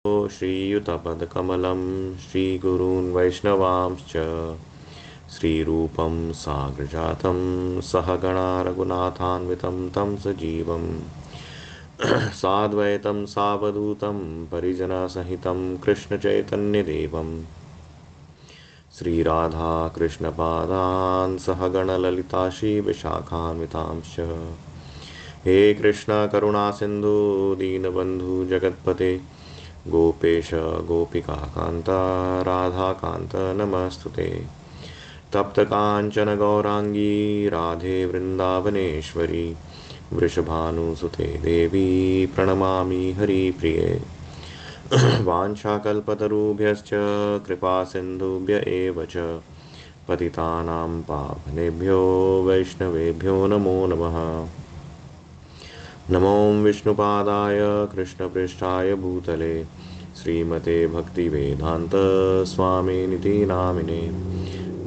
श्रीयुतपदकमलं श्रीगुरून् वैष्णवांश्च श्रीरूपं साग्रजातं सहगणा रघुनाथान्वितं तं सजीवं साद्वैतं सावधूतं परिजनसहितं कृष्णचैतन्यदेवं श्रीराधा कृष्णपादान् सहगणललिता श्रीविशाखान्वितांश्च हे कृष्ण करुणा सिंधु दीनबंधु जगतपते गोपेश गोपिकान्त राधाकान्त नमस्तुते तप्त कांचन गौरांगी राधे वृंदावनेश्वरी वृषभानुसुते देवी प्रणमामि हरिप्रिये वाञ्छाकल्पतरुभ्यश्च कृपा सिन्धुभ्य एव च पतितानां पावनेभ्यो वैष्णवेभ्यो नमो नमः। नमो विष्णुपादाय कृष्णपृष्ठाय भूतले श्रीमते भक्तिवेदान्त स्वामिनिति नामिने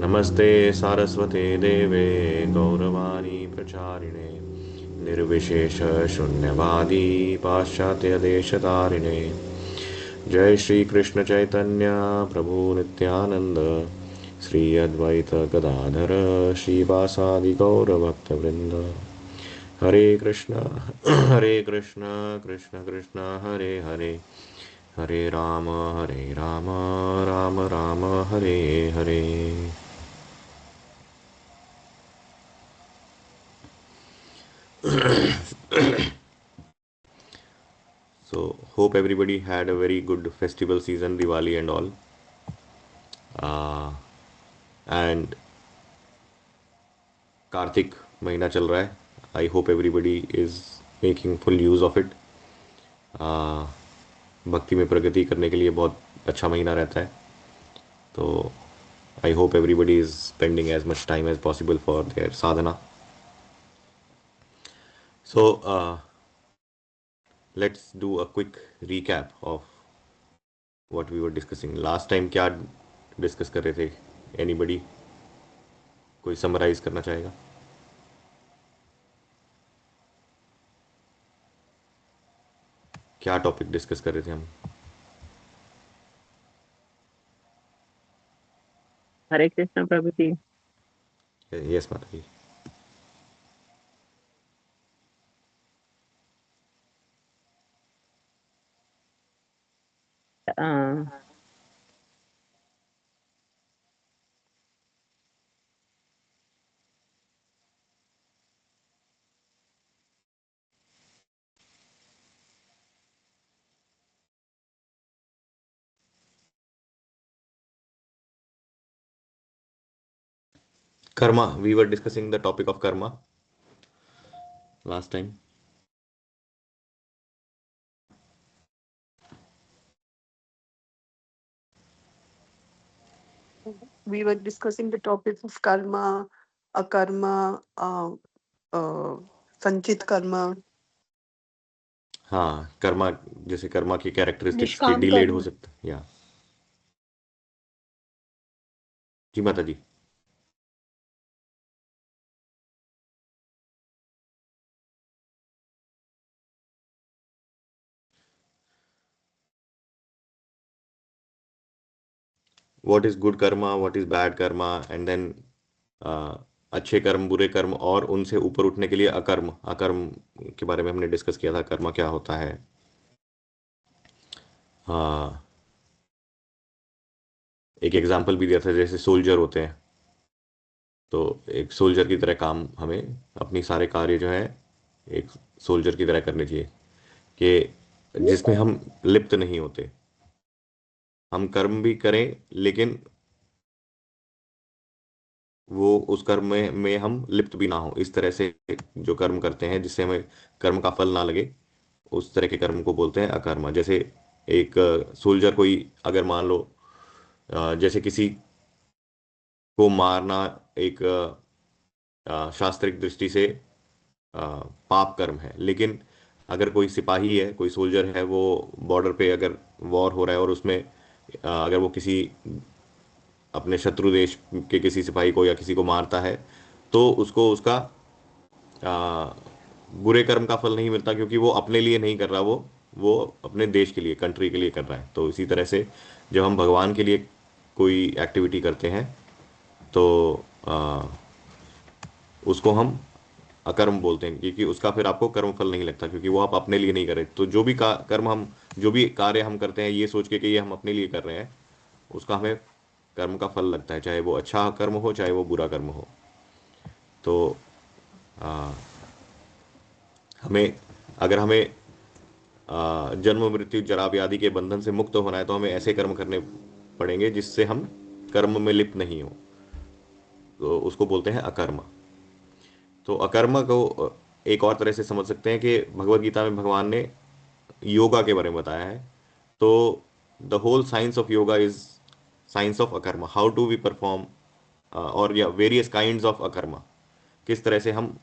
नमस्ते सारस्वते देवे गौरवाणी प्रचारिणे निर्विशेष शून्यवादी पाश्चात्यदेशतारिणे जय श्री कृष्ण चैतन्य प्रभु नित्यानंद श्री अद्वैत गदाधर श्रीवासादि गौरभक्तवृंद हरे कृष्ण हरे Krishna Krishna Krishna Hare Hare Hare Ram Ram Ram Hare Hare. So hope everybody had a very good festival season, Diwali and all. And Kartik महीना चल रहा है. आई hope everybody is making full use of it. भक्ति में प्रगति करने के लिए बहुत अच्छा महीना रहता है. तो I hope everybody is spending as much time as possible for their sadhana. So let's do a quick recap of what we were discussing last time. क्या डिस्कस कर रहे थे? एनीबडी कोई समराइज करना चाहेगा? क्या टॉपिक डिस्कस कर रहे थे हम? हरे कृष्ण प्रभु जी। यस माता जी. अ, Karma. We were discussing the topic of karma last time. We were discussing the topic of karma, akarma, संचित कर्म, हाँ, कर्मा. जैसे कर्मा की कैरेक्टरिस्टिक्स की निष्काम डिलेड हो कर्म. सकता है. या जी माता जी. What is good karma, what is bad karma, and then अच्छे कर्म, बुरे कर्म, और उनसे ऊपर उठने के लिए अकर्म. अकर्म के बारे में हमने डिस्कस किया था. कर्मा क्या होता है? हाँ, एक एग्जाम्पल भी दिया था. जैसे सोल्जर होते हैं, तो एक सोल्जर की तरह काम हमें अपनी सारे कार्य जो है एक सोल्जर की तरह करने चाहिए, कि जिसमें हम लिप्त नहीं होते. हम कर्म भी करें लेकिन वो उस कर्म में हम लिप्त भी ना हो. इस तरह से जो कर्म करते हैं जिससे हमें कर्म का फल ना लगे, उस तरह के कर्म को बोलते हैं अकर्मा. जैसे एक सोल्जर कोई अगर मान लो, जैसे किसी को मारना एक शास्त्रिक दृष्टि से पाप कर्म है. लेकिन अगर कोई सिपाही है, कोई सोल्जर है, वो बॉर्डर पे अगर वॉर हो रहा है और उसमें अगर वो किसी अपने शत्रु देश के किसी सिपाही को या किसी को मारता है, तो उसको उसका आ, बुरे कर्म का फल नहीं मिलता, क्योंकि वो अपने लिए नहीं कर रहा. वो वो अपने देश के लिए, कंट्री के लिए कर रहा है। तो इसी तरह से जब हम भगवान के लिए कोई एक्टिविटी करते हैं तो उसको हम अकर्म बोलते हैं, क्योंकि उसका फिर आपको कर्म फल नहीं लगता, क्योंकि वो आप अपने लिए नहीं कर रहे। तो जो भी कर्म हम, जो भी कार्य हम करते हैं ये सोच के कि ये हम अपने लिए कर रहे हैं, उसका हमें कर्म का फल लगता है, चाहे वो अच्छा कर्म हो चाहे वो बुरा कर्म हो। तो आ, हमें, अगर हमें जन्म मृत्यु जरा व्याधि के बंधन से मुक्त होना है तो हमें ऐसे कर्म करने पड़ेंगे जिससे हम कर्म में लिप्त नहीं हो। तो उसको बोलते हैं अकर्म। तो अकर्म को एक और तरह से समझ सकते हैं कि भगवत गीता में भगवान ने योगा के बारे में बताया है। तो the whole science of yoga is science of akarma, how to we perform, और या वेरियस काइंड्स ऑफ अकर्मा, किस तरह से हम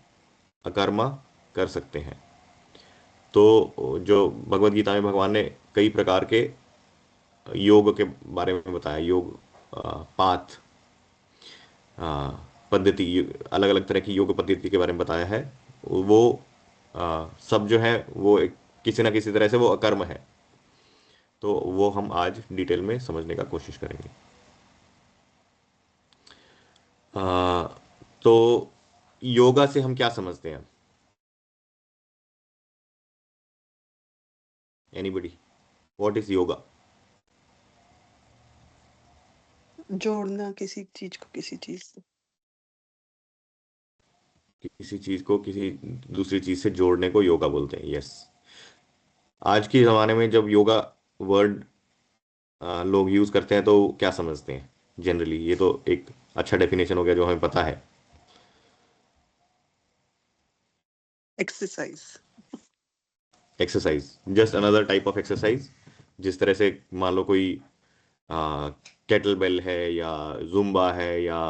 अकर्मा कर सकते हैं। तो जो भगवत गीता में भगवान ने कई प्रकार के योग के बारे में बताया, योग पाथ, पद्धति, अलग अलग तरह की योग पद्धति के बारे में बताया है। वो सब जो है वो किसी ना किसी तरह से वो अकर्म है। तो वो हम आज डिटेल में समझने का कोशिश करेंगे। आ, तो योगा से हम क्या समझते हैं? Anybody, what is yoga? जोड़ना किसी चीज को किसी चीज से। किसी चीज को किसी दूसरी चीज से जोड़ने को योगा बोलते हैं, यस। आज के ज़माने में जब योगा वर्ड लोग यूज़ करते हैं तो क्या समझते हैं जनरली? ये तो एक अच्छा डेफिनेशन हो गया जो हमें पता है। Exercise. Exercise, just another type of exercise. जिस तरह से मान लो कोई केटल बेल है या जुम्बा है या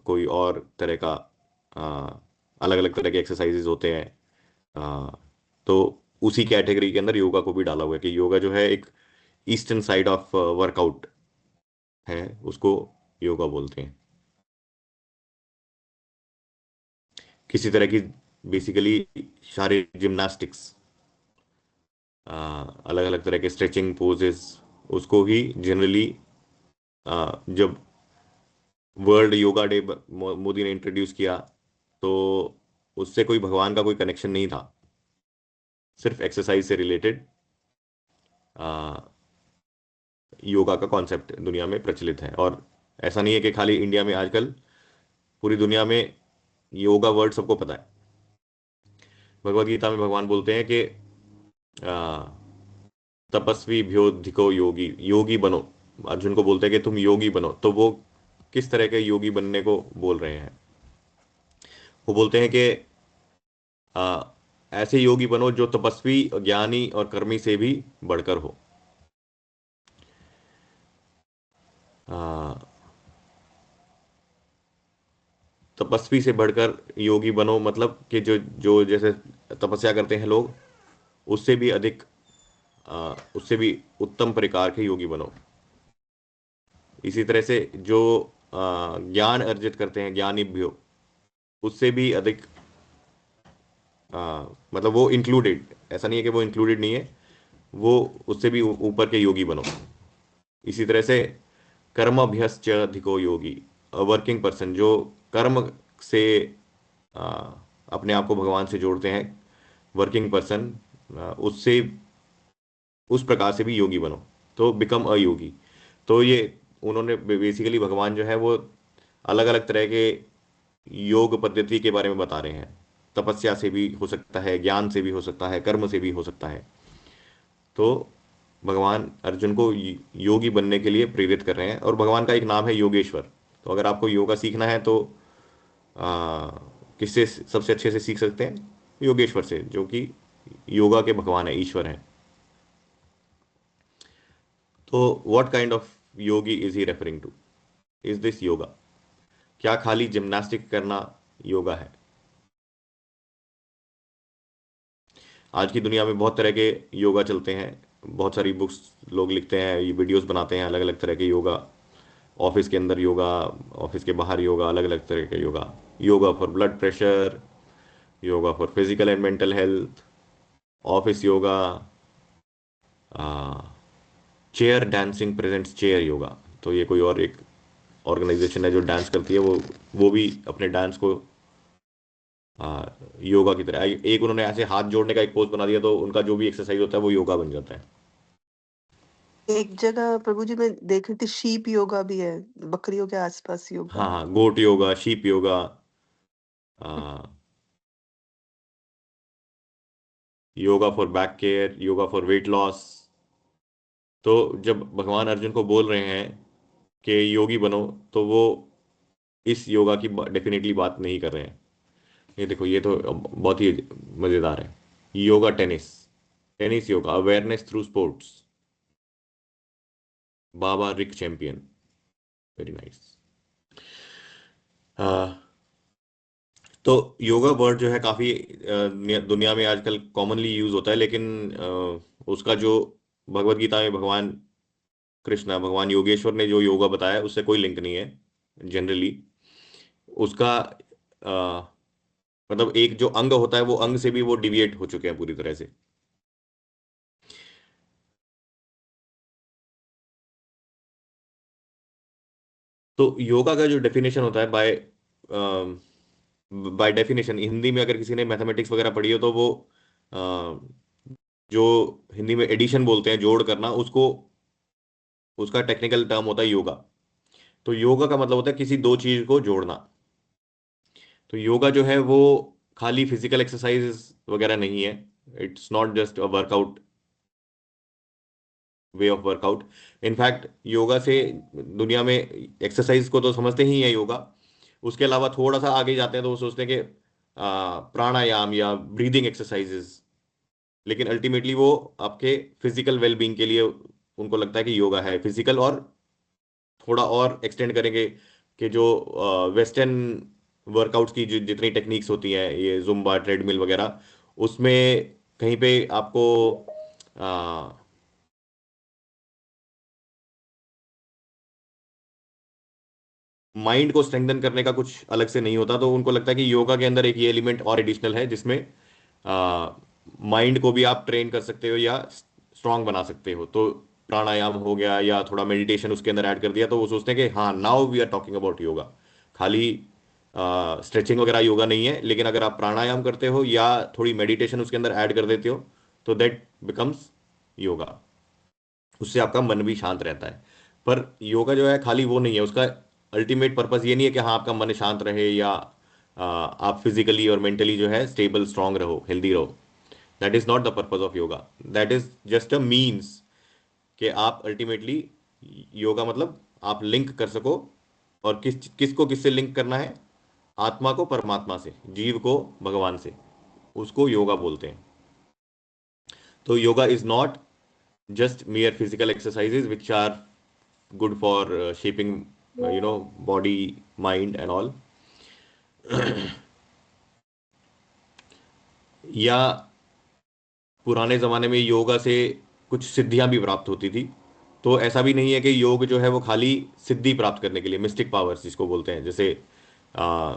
कोई और तरह का अलग अलग तरह के एक्सरसाइजेज होते हैं, आ, तो उसी कैटेगरी के अंदर योगा को भी डाला हुआ है कि योगा जो है एक ईस्टर्न साइड ऑफ वर्कआउट है, उसको योगा बोलते हैं। किसी तरह की बेसिकली शारीरिक जिम्नास्टिक्स, अलग अलग तरह के स्ट्रेचिंग पोजेस, उसको ही जनरली जब वर्ल्ड योगा डे मोदी ने इंट्रोड्यूस किया तो उससे कोई भगवान का कोई कनेक्शन नहीं था, सिर्फ एक्सरसाइज से रिलेटेड योगा का कॉन्सेप्ट दुनिया में प्रचलित है। और ऐसा नहीं है कि खाली इंडिया में, आजकल पूरी दुनिया में योगा वर्ड सबको पता है। भगवत गीता में भगवान बोलते हैं कि तपस्वी भ्योधिको योगी, योगी बनो। अर्जुन को बोलते हैं कि तुम योगी बनो। तो वो किस तरह के योगी बनने को बोल रहे हैं? वो बोलते हैं कि आ, ऐसे योगी बनो जो तपस्वी, ज्ञानी और कर्मी से भी बढ़कर हो। आ, तपस्वी से बढ़कर योगी बनो मतलब कि जो जो जैसे तपस्या करते हैं लोग, उससे भी अधिक, उससे भी उत्तम प्रकार के योगी बनो। इसी तरह से जो ज्ञान अर्जित करते हैं, ज्ञानीभ्यो, उससे भी अधिक, मतलब वो इंक्लूडेड, ऐसा नहीं है कि वो इंक्लूडेड नहीं है, वो उससे भी ऊपर के योगी बनो। इसी तरह से कर्मभ्यश्च अधिको योगी, वर्किंग पर्सन जो कर्म से आ, अपने आप को भगवान से जोड़ते हैं, वर्किंग पर्सन, उससे, उस प्रकार से भी योगी बनो, तो बिकम अ योगी। तो ये उन्होंने बेसिकली, भगवान जो है वो अलग अलग तरह के योग पद्धति के बारे में बता रहे हैं। तपस्या से भी हो सकता है, ज्ञान से भी हो सकता है, कर्म से भी हो सकता है। तो भगवान अर्जुन को योगी बनने के लिए प्रेरित कर रहे हैं, और भगवान का एक नाम है योगेश्वर। तो अगर आपको योगा सीखना है तो आ, किससे सबसे अच्छे से सीख सकते हैं? योगेश्वर से, जो कि योगा के भगवान है, ईश्वर हैं। तो what kind of yogi is he referring to? Is this yoga? क्या खाली जिम्नास्टिक करना योगा है? आज की दुनिया में बहुत तरह के योगा चलते हैं, बहुत सारी बुक्स लोग लिखते हैं, ये वीडियोस बनाते हैं, अलग अलग तरह के योगा। ऑफिस के अंदर योगा, ऑफिस के बाहर योगा, अलग अलग तरह के yoga. Yoga for blood pressure, yoga for physical and mental health, office yoga, chair dancing presents chair yoga. तो ये कोई और एक ऑर्गेनाइजेशन है जो डांस करती है, वो भी अपने डांस को योगा की तरह, एक उन्होंने ऐसे हाथ जोड़ने का एक पोज बना दिया तो उनका जो भी एक्सरसाइज होता है वो योगा बन जाता है। एक जगह प्रभु जी मैं देख रही थी शीप योगा भी है, बकरियों के आसपास योगा। हाँ हाँ, goat yoga, sheep yoga, yoga for back care, yoga for weight loss. तो जब भगवान अर्जुन को बोल रहे हैं कि योगी बनो, तो वो इस योगा की डेफिनेटली बात नहीं कर रहे हैं। ये देखो, ये तो बहुत ही मजेदार है। Yoga tennis, tennis yoga, awareness through sports, Baba Rick champion, very nice. तो योगा वर्ड जो है काफी दुनिया में आजकल कॉमनली यूज होता है, लेकिन उसका जो भगवत गीता में भगवान कृष्णा, भगवान योगेश्वर ने जो योगा बताया उससे कोई लिंक नहीं है जनरली। उसका मतलब एक जो अंग होता है वो अंग से भी वो डिविएट हो चुके हैं पूरी तरह से। तो योगा का जो डेफिनेशन होता है, बाय डेफिनेशन, हिंदी में अगर किसी ने मैथमेटिक्स वगैरह पढ़ी हो तो वो जो हिंदी में एडिशन बोलते हैं, जोड़ करना, उसको, उसका टेक्निकल टर्म होता है योगा। तो योगा का मतलब होता है किसी दो चीज को जोड़ना। तो योगा जो है वो खाली फिजिकल एक्सरसाइज वगैरह नहीं है। It's not just a workout, way of workout. In fact yoga से दुनिया में एक्सरसाइज को तो समझते ही है योगा, उसके अलावा थोड़ा सा आगे जाते हैं तो वो सोचते हैं कि प्राणायाम या ब्रीदिंग एक्सरसाइजेस। लेकिन अल्टीमेटली वो आपके फिजिकल वेलबींग के लिए उनको लगता है कि योगा है फिजिकल। और थोड़ा और एक्सटेंड करेंगे कि जो वेस्टर्न वर्कआउट्स की जितनी टेक्निक्स होती हैं, ये जुम्बा, ट्रेडमिल वगैरह, उसमें कहीं पे आपको माइंड को स्ट्रेंथन करने का कुछ अलग से नहीं होता। तो उनको लगता है कि योगा के अंदर एक ये एलिमेंट और एडिशनल है जिसमें माइंड को भी आप ट्रेन कर सकते हो या स्ट्रांग बना सकते हो। तो प्राणायाम हो गया या थोड़ा मेडिटेशन उसके अंदर ऐड कर दिया तो वो सोचते हैं कि हाँ, now we are talking about yoga. खाली स्ट्रेचिंग वगैरह योगा नहीं है, लेकिन अगर आप प्राणायाम करते हो या थोड़ी मेडिटेशन उसके अंदर ऐड कर देते हो तो दैट बिकम्स योगा। उससे आपका मन भी शांत रहता है। पर योगा जो है खाली वो नहीं है, उसका अल्टीमेट पर्पस ये नहीं है कि हाँ आपका मन शांत रहे या आप फिजिकली और मेंटली जो है स्टेबल, स्ट्रांग रहो, हेल्दी रहो। That is not the purpose of yoga. That is just a means कि आप अल्टीमेटली, योगा मतलब आप लिंक कर सको। और किसको किससे लिंक करना है? आत्मा को परमात्मा से, जीव को भगवान से, उसको योगा बोलते हैं। तो yoga is not just mere physical exercises which are good for shaping body, mind and all. या पुराने जमाने में योगा से कुछ सिद्धियां भी प्राप्त होती थी। तो ऐसा भी नहीं है कि योग जो है वो खाली सिद्धि प्राप्त करने के लिए, मिस्टिक पावर्स जिसको बोलते हैं, जैसे आ,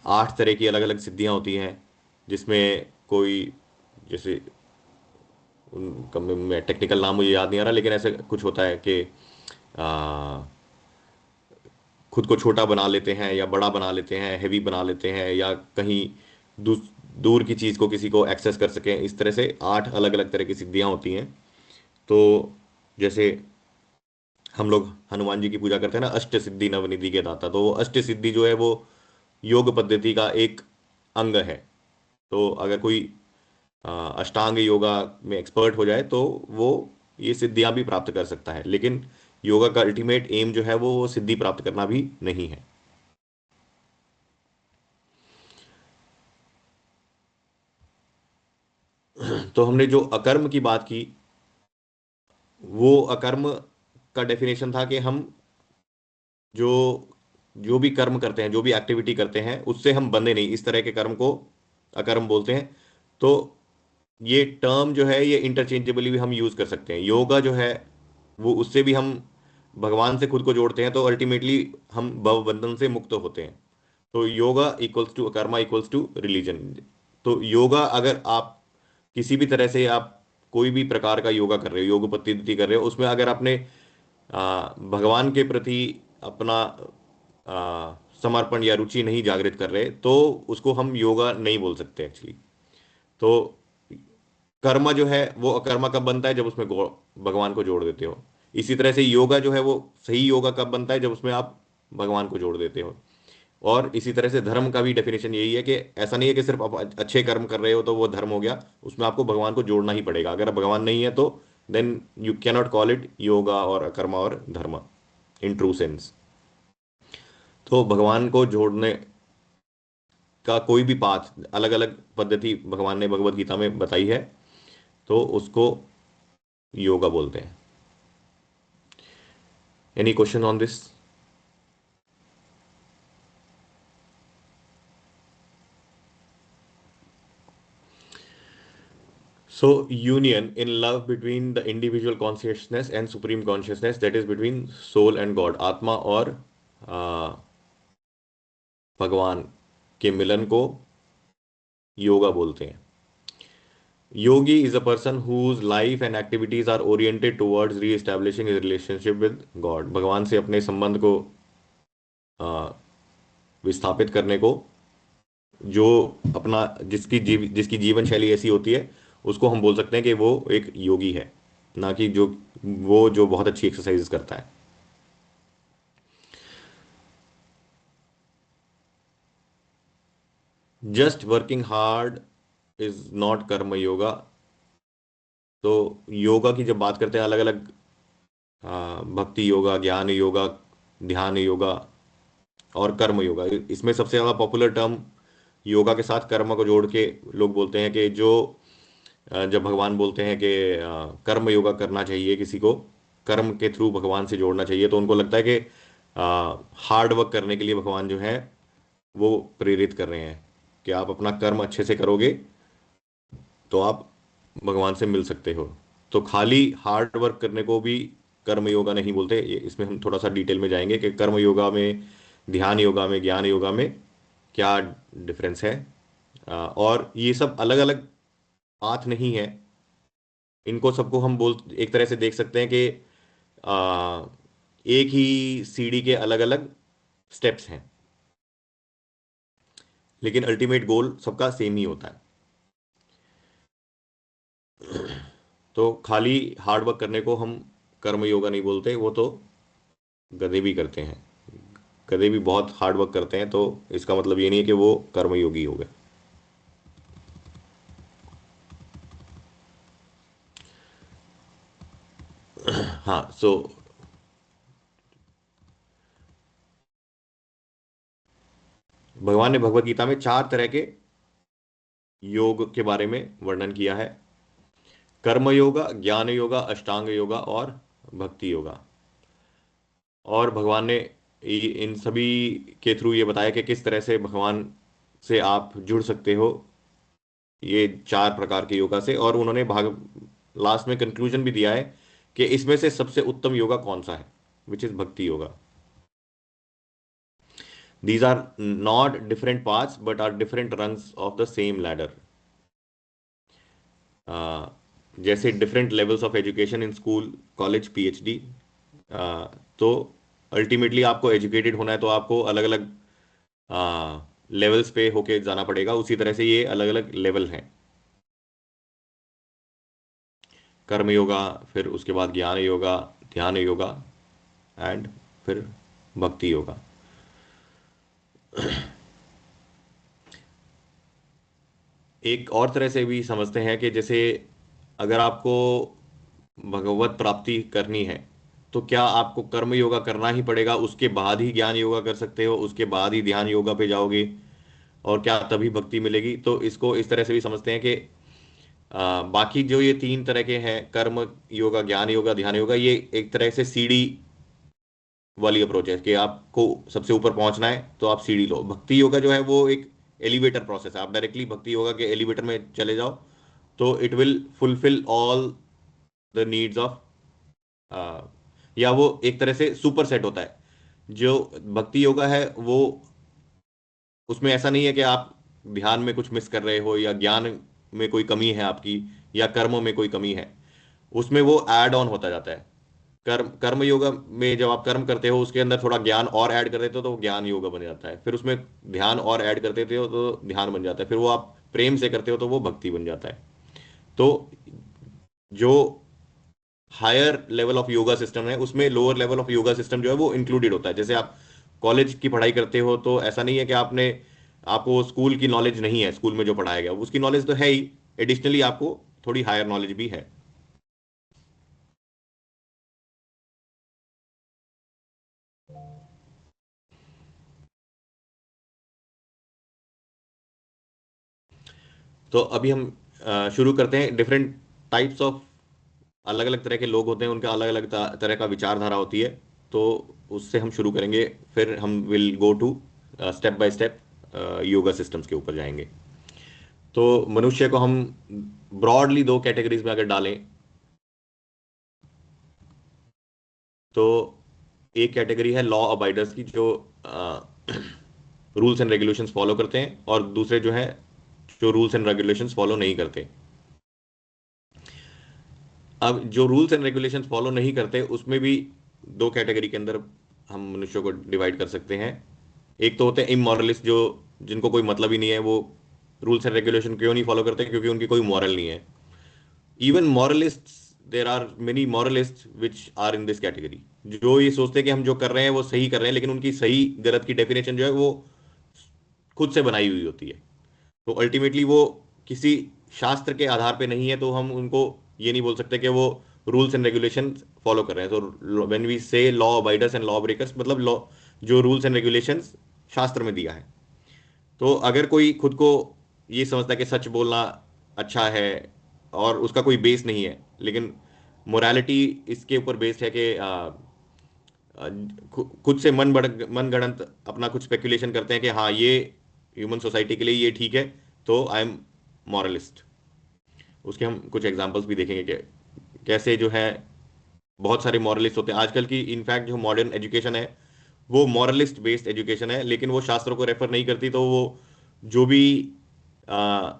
8 तरह की अलग अलग सिद्धियां होती हैं जिसमें कोई, जैसे उनका मैं टेक्निकल नाम मुझे याद नहीं आ रहा, लेकिन ऐसे कुछ होता है कि खुद को छोटा बना लेते हैं या बड़ा बना लेते हैं, हैवी बना लेते हैं, या कहीं दूर दूर की चीज़ को किसी को एक्सेस कर सकें। इस तरह से 8 अलग अलग तरह की सिद्धियां होती हैं। तो जैसे हम लोग हनुमान जी की पूजा करते हैं ना, अष्ट सिद्धि नवनिधि के दाता, तो वो अष्ट सिद्धि जो है वो योग पद्धति का एक अंग है। तो अगर कोई अष्टांग योगा में एक्सपर्ट हो जाए तो वो ये सिद्धियां भी प्राप्त कर सकता है। लेकिन योगा का अल्टीमेट एम जो है वो सिद्धि प्राप्त करना भी नहीं है। तो हमने जो अकर्म की बात की, वो अकर्म का डेफिनेशन था कि हम जो जो भी कर्म करते हैं, जो भी एक्टिविटी करते हैं, उससे हम बंधे नहीं, इस तरह के कर्म को अकर्म बोलते हैं। तो ये टर्म जो है ये इंटरचेंजेबली भी हम यूज कर सकते हैं। योगा जो है वो, उससे भी हम भगवान से खुद को जोड़ते हैं, तो अल्टीमेटली हम भव बंधन से मुक्त होते हैं। तो yoga equals to karma equals to religion. तो योगा अगर आप किसी भी तरह से आप कोई भी प्रकार का योगा कर रहे हो, योग पद्धति कर रहे हो, उसमें अगर आपने भगवान के प्रति अपना समर्पण या रुचि नहीं जागृत कर रहे, तो उसको हम योगा नहीं बोल सकते एक्चुअली। तो कर्म जो है वो अकर्मा कब बनता है, जब उसमें भगवान को जोड़ देते हो। इसी तरह से योगा जो है वो सही योगा कब बनता है, जब उसमें आप भगवान को जोड़ देते हो। और इसी तरह से धर्म का भी डेफिनेशन यही है कि ऐसा नहीं है कि सिर्फ आप अच्छे कर्म कर रहे हो तो वो धर्म हो गया, उसमें आपको भगवान को जोड़ना ही पड़ेगा। अगर भगवान नहीं है तो then you can not call it yoga और कर्मा और धर्म इन ट्रू सेंस। तो भगवान को जोड़ने का कोई भी पाथ, अलग अलग पद्धति भगवान ने भगवत गीता में बताई है, तो उसको योगा बोलते हैं। Any question on this? So, union in love between the individual consciousness and supreme consciousness, that is between soul and God, आत्मा और आ, भगवान के मिलन को योगा बोलते हैं। Yogi is a person whose life and activities are oriented towards re-establishing his relationship with God. भगवान से अपने संबंध को आ, विस्थापित करने को, जो अपना जिसकी जीवन शैली ऐसी होती है, उसको हम बोल सकते हैं कि वो एक योगी है, ना कि जो बहुत अच्छी एक्सरसाइज करता है। Just working hard is not कर्म योगा। तो योगा की जब बात करते हैं, अलग अलग भक्ति योगा, ज्ञान योगा, ध्यान योगा और कर्म योगा, इसमें सबसे ज्यादा पॉपुलर टर्म योगा के साथ कर्म को जोड़ के लोग बोलते हैं कि जब भगवान बोलते हैं कि कर्म योगा करना चाहिए, किसी को कर्म के थ्रू भगवान से जोड़ना चाहिए, तो उनको लगता है कि हार्ड वर्क करने के लिए भगवान जो है वो प्रेरित कर रहे हैं कि आप अपना कर्म अच्छे से करोगे तो आप भगवान से मिल सकते हो। तो खाली हार्ड वर्क करने को भी कर्म योगा नहीं बोलते। इसमें हम थोड़ा सा डिटेल में जाएंगे कि कर्म योगा में, ध्यान योगा में, ज्ञान योगा में क्या डिफरेंस है। और ये सब अलग अलग पाथ नहीं है, इनको सबको हम बोल एक तरह से देख सकते हैं कि आ, एक ही सीढ़ी के अलग अलग स्टेप्स हैं, लेकिन अल्टीमेट गोल सबका सेम ही होता है। तो खाली हार्ड वर्क करने को हम कर्म योगा नहीं बोलते, वो तो गधे भी करते हैं। गधे भी बहुत हार्ड वर्क करते हैं, तो इसका मतलब ये नहीं है कि वो कर्म योगी हो गए। हाँ, सो भगवान ने भगवत गीता में 4 तरह के योग के बारे में वर्णन किया है: कर्म योगा, ज्ञान योगा, अष्टांग योगा और भक्ति योगा। और भगवान ने इन सभी के थ्रू ये बताया कि किस तरह से भगवान से आप जुड़ सकते हो, ये 4 प्रकार के योगा से। और उन्होंने भाग लास्ट में कंक्लूजन भी दिया है कि इसमें से सबसे उत्तम योगा कौन सा है, which is bhakti yoga. These are not different paths but are different rungs of the same ladder. जैसे different levels of education in school, college, PhD. तो अल्टीमेटली आपको एजुकेटेड होना है तो आपको अलग अलग लेवल्स पे होके जाना पड़ेगा। उसी तरह से ये अलग अलग लेवल हैं: कर्म योगा, फिर उसके बाद ज्ञान योगा, ध्यान योगा एंड फिर भक्ति योगा। एक और तरह से भी समझते हैं कि जैसे अगर आपको भगवत प्राप्ति करनी है तो क्या आपको कर्म योगा करना ही पड़ेगा, उसके बाद ही ज्ञान योगा कर सकते हो, उसके बाद ही ध्यान योगा पे जाओगे, और क्या तभी भक्ति मिलेगी? तो इसको इस तरह से भी समझते हैं कि बाकी जो ये 3 तरह के हैं, कर्म योगा, ज्ञान योगा, ध्यान योगा, ये एक तरह से सीढ़ी वाली अप्रोच है कि आपको सबसे ऊपर पहुंचना है तो आप सीढ़ी लो। भक्ति योगा जो है वो एक एलिवेटर प्रोसेस है, आप डायरेक्टली भक्ति योगा के एलिवेटर में चले जाओ तो it will fulfil all the needs of, या वो एक तरह से सुपर सेट होता है। जो भक्ति योगा है वो, उसमें ऐसा नहीं है कि आप ध्यान में कुछ मिस कर रहे हो या ज्ञान में कोई कमी है आपकी या कर्म में कोई कमी है, उसमें वो ऐड ऑन होता जाता है। कर्म योगा में जब आप कर्म करते हो उसके अंदर थोड़ा ज्ञान और ऐड कर देते हो तो वो ज्ञान योगा बन जाता है, फिर उसमें ध्यान और ऐड कर देते हो तो ध्यान बन जाता है, फिर वो आप प्रेम से करते हो तो वो भक्ति बन जाता है। तो जो higher level of yoga system है उसमें lower level of yoga system जो है वो इंक्लूडेड होता है। जैसे आप कॉलेज की पढ़ाई करते हो तो ऐसा नहीं है कि आपको स्कूल की नॉलेज नहीं है, स्कूल में जो पढ़ाया गया उसकी नॉलेज तो है ही, एडिशनली आपको थोड़ी हायर नॉलेज भी है। तो अभी हम शुरू करते हैं। डिफरेंट टाइप्स ऑफ, अलग अलग तरह के लोग होते हैं, उनका अलग अलग तरह का विचारधारा होती है। तो उससे हम शुरू करेंगे, फिर हम will go to step by step yoga systems के ऊपर जाएंगे। तो मनुष्य को हम ब्रॉडली दो कैटेगरीज में अगर डालें तो एक कैटेगरी है लॉ अबाइडर्स की, जो रूल्स एंड रेगुलेशंस फॉलो करते हैं, और दूसरे जो है जो रूल्स एंड रेगुलेशंस फॉलो नहीं करते। अब जो रूल्स एंड रेगुलेशंस फॉलो नहीं करते उसमें भी दो कैटेगरी के अंदर हम मनुष्यों को डिवाइड कर सकते हैं। एक तो होते हैं इमोरलिस्ट, जो जिनको कोई मतलब ही नहीं है, वो रूल्स एंड रेगुलेशन क्यों नहीं फॉलो करते, क्योंकि उनकी कोई मॉरल नहीं है। Even moralist, there are many moralist which are in this category, जो ये सोचते हैं कि हम जो कर रहे हैं वो सही कर रहे हैं, लेकिन उनकी सही गलत की डेफिनेशन जो है वो खुद से बनाई हुई होती है। तो अल्टीमेटली वो किसी शास्त्र के आधार पे नहीं है, तो हम उनको ये नहीं बोल सकते कि वो रूल्स एंड रेगुलेशन फॉलो कर रहे हैं। तो व्हेन वी से लॉ अबाइडर्स एंड लॉ ब्रेकर्स, मतलब लॉ, जो रूल्स एंड रेगुलेशंस शास्त्र में दिया है। तो अगर कोई खुद को ये समझता है कि सच बोलना अच्छा है और उसका कोई बेस नहीं है, लेकिन मोरालिटी इसके ऊपर बेस्ड है कि खुद से मन गढ़ंत अपना कुछ स्पेकुलेशन करते हैं कि हाँ ये ह्यूमन सोसाइटी के लिए ये ठीक है, तो आई एम मॉरलिस्ट। उसके हम कुछ एग्जांपल्स भी देखेंगे कि कैसे जो है बहुत सारे मॉरलिस्ट होते हैं आजकल की। इनफैक्ट जो मॉडर्न एजुकेशन है वो मॉरलिस्ट बेस्ड एजुकेशन है, लेकिन वो शास्त्रों को रेफर नहीं करती। तो वो जो भी आ,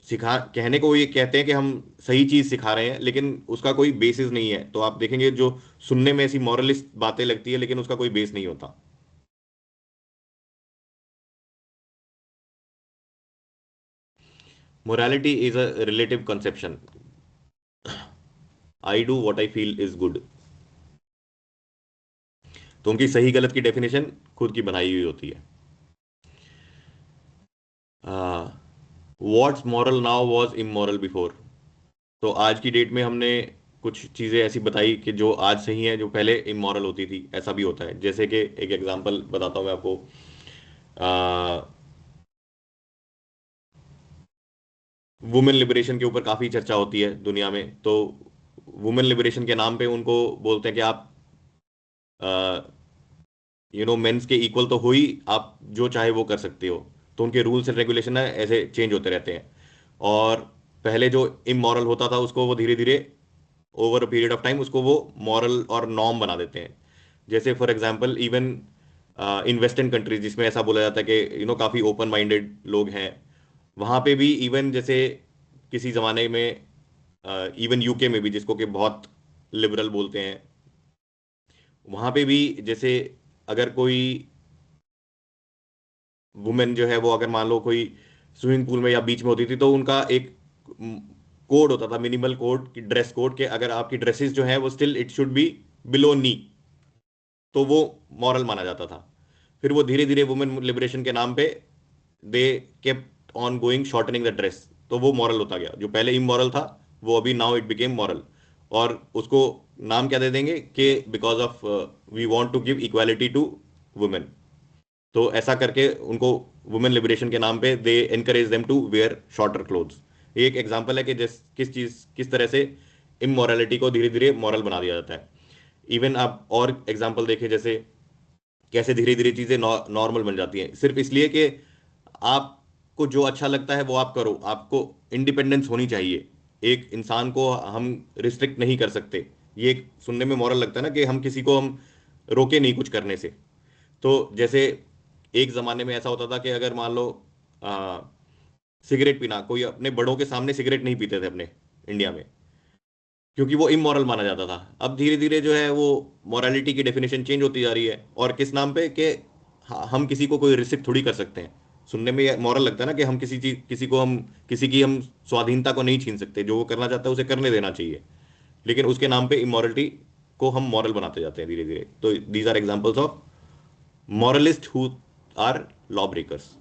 सिखा कहने को ये कहते हैं कि हम सही चीज सिखा रहे हैं, लेकिन उसका कोई बेसिस नहीं है। तो आप देखेंगे जो सुनने में ऐसी मॉरलिस्ट बातें लगती है, लेकिन उसका कोई बेस नहीं होता। Morality is a relative conception. I do what I feel is good. तो उनकी सही गलत की डेफिनेशन खुद की बनाई हुई होती है। What's moral now was immoral before. तो आज की डेट में हमने कुछ चीजें ऐसी बताई कि जो आज सही है, जो पहले इमोरल होती थी। ऐसा भी होता है, जैसे कि एक एग्जांपल बताता हूँ मैं आपको। वुमेन लिबरेशन के ऊपर काफी चर्चा होती है दुनिया में। तो वुमेन लिबरेशन के नाम पे उनको बोलते हैं कि आप मेंस के इक्वल तो हो ही, आप जो चाहे वो कर सकते हो। तो उनके रूल्स एंड रेगुलेशन है ऐसे चेंज होते रहते हैं। और पहले जो इमोरल होता था उसको वो धीरे धीरे over a period of time उसको वो मॉरल और नॉर्म बना देते हैं। जैसे for example even in western countries, जिसमें ऐसा बोला जाता है कि काफी ओपन माइंडेड लोग हैं, वहां पे भी इवन जैसे किसी जमाने में इवन यूके में भी, जिसको कि बहुत लिबरल बोलते हैं, वहां पे भी जैसे अगर कोई वुमेन जो है वो अगर मान लो कोई स्विमिंग पूल में या बीच में होती थी, तो उनका एक कोड होता था, मिनिमल कोड की ड्रेस कोड के, अगर आपकी ड्रेसेस जो है वो still it should be below knee, तो वो मॉरल माना जाता था। फिर वो धीरे धीरे वुमेन लिबरेशन के नाम पे they kept on going shortening the dress, तो वो मॉरल होता गया। जो पहले इमोरल था वो अभी नाउ इट बिकेम मॉरल। और उसको नाम क्या दे देंगे कि because of we want to give equality to women. तो ऐसा करके उनको वुमेन लिबरेशन के नाम पे they encourage them to wear shorter clothes. ये एक एग्जांपल है कि किस तरह से इमोरालिटी को धीरे धीरे मॉरल बना दिया जाता है। इवन आप और एग्जांपल देखें, जैसे कैसे धीरे धीरे चीजें नॉर्मल बन जाती हैं, सिर्फ इसलिए कि आपको जो अच्छा लगता है वो आप करो। आपको इंडिपेंडेंस होनी चाहिए। एक इंसान को हम रिस्ट्रिक्ट नहीं कर सकते। ये एक सुनने में मॉरल लगता है ना, कि हम किसी को हम रोके नहीं कुछ करने से। तो जैसे एक जमाने में ऐसा होता था कि अगर मान लो सिगरेट पीना, कोई अपने बड़ों के सामने सिगरेट नहीं पीते थे अपने इंडिया में, क्योंकि वो इमोरल माना जाता था। अब धीरे धीरे जो है वो मोरालिटी की डेफिनेशन चेंज होती जा रही है, और किस नाम पे कि हम किसी को कोई रिस्ट्रिक्ट थोड़ी कर सकते हैं। सुनने में मॉरल लगता है ना कि हम किसी चीज किसी को हम किसी की हम स्वाधीनता को नहीं छीन सकते, जो वो करना चाहता है उसे करने देना चाहिए। लेकिन उसके नाम पे इमोरलिटी को हम मॉरल बनाते जाते हैं धीरे धीरे। तो these are examples of moralist who are law breakers.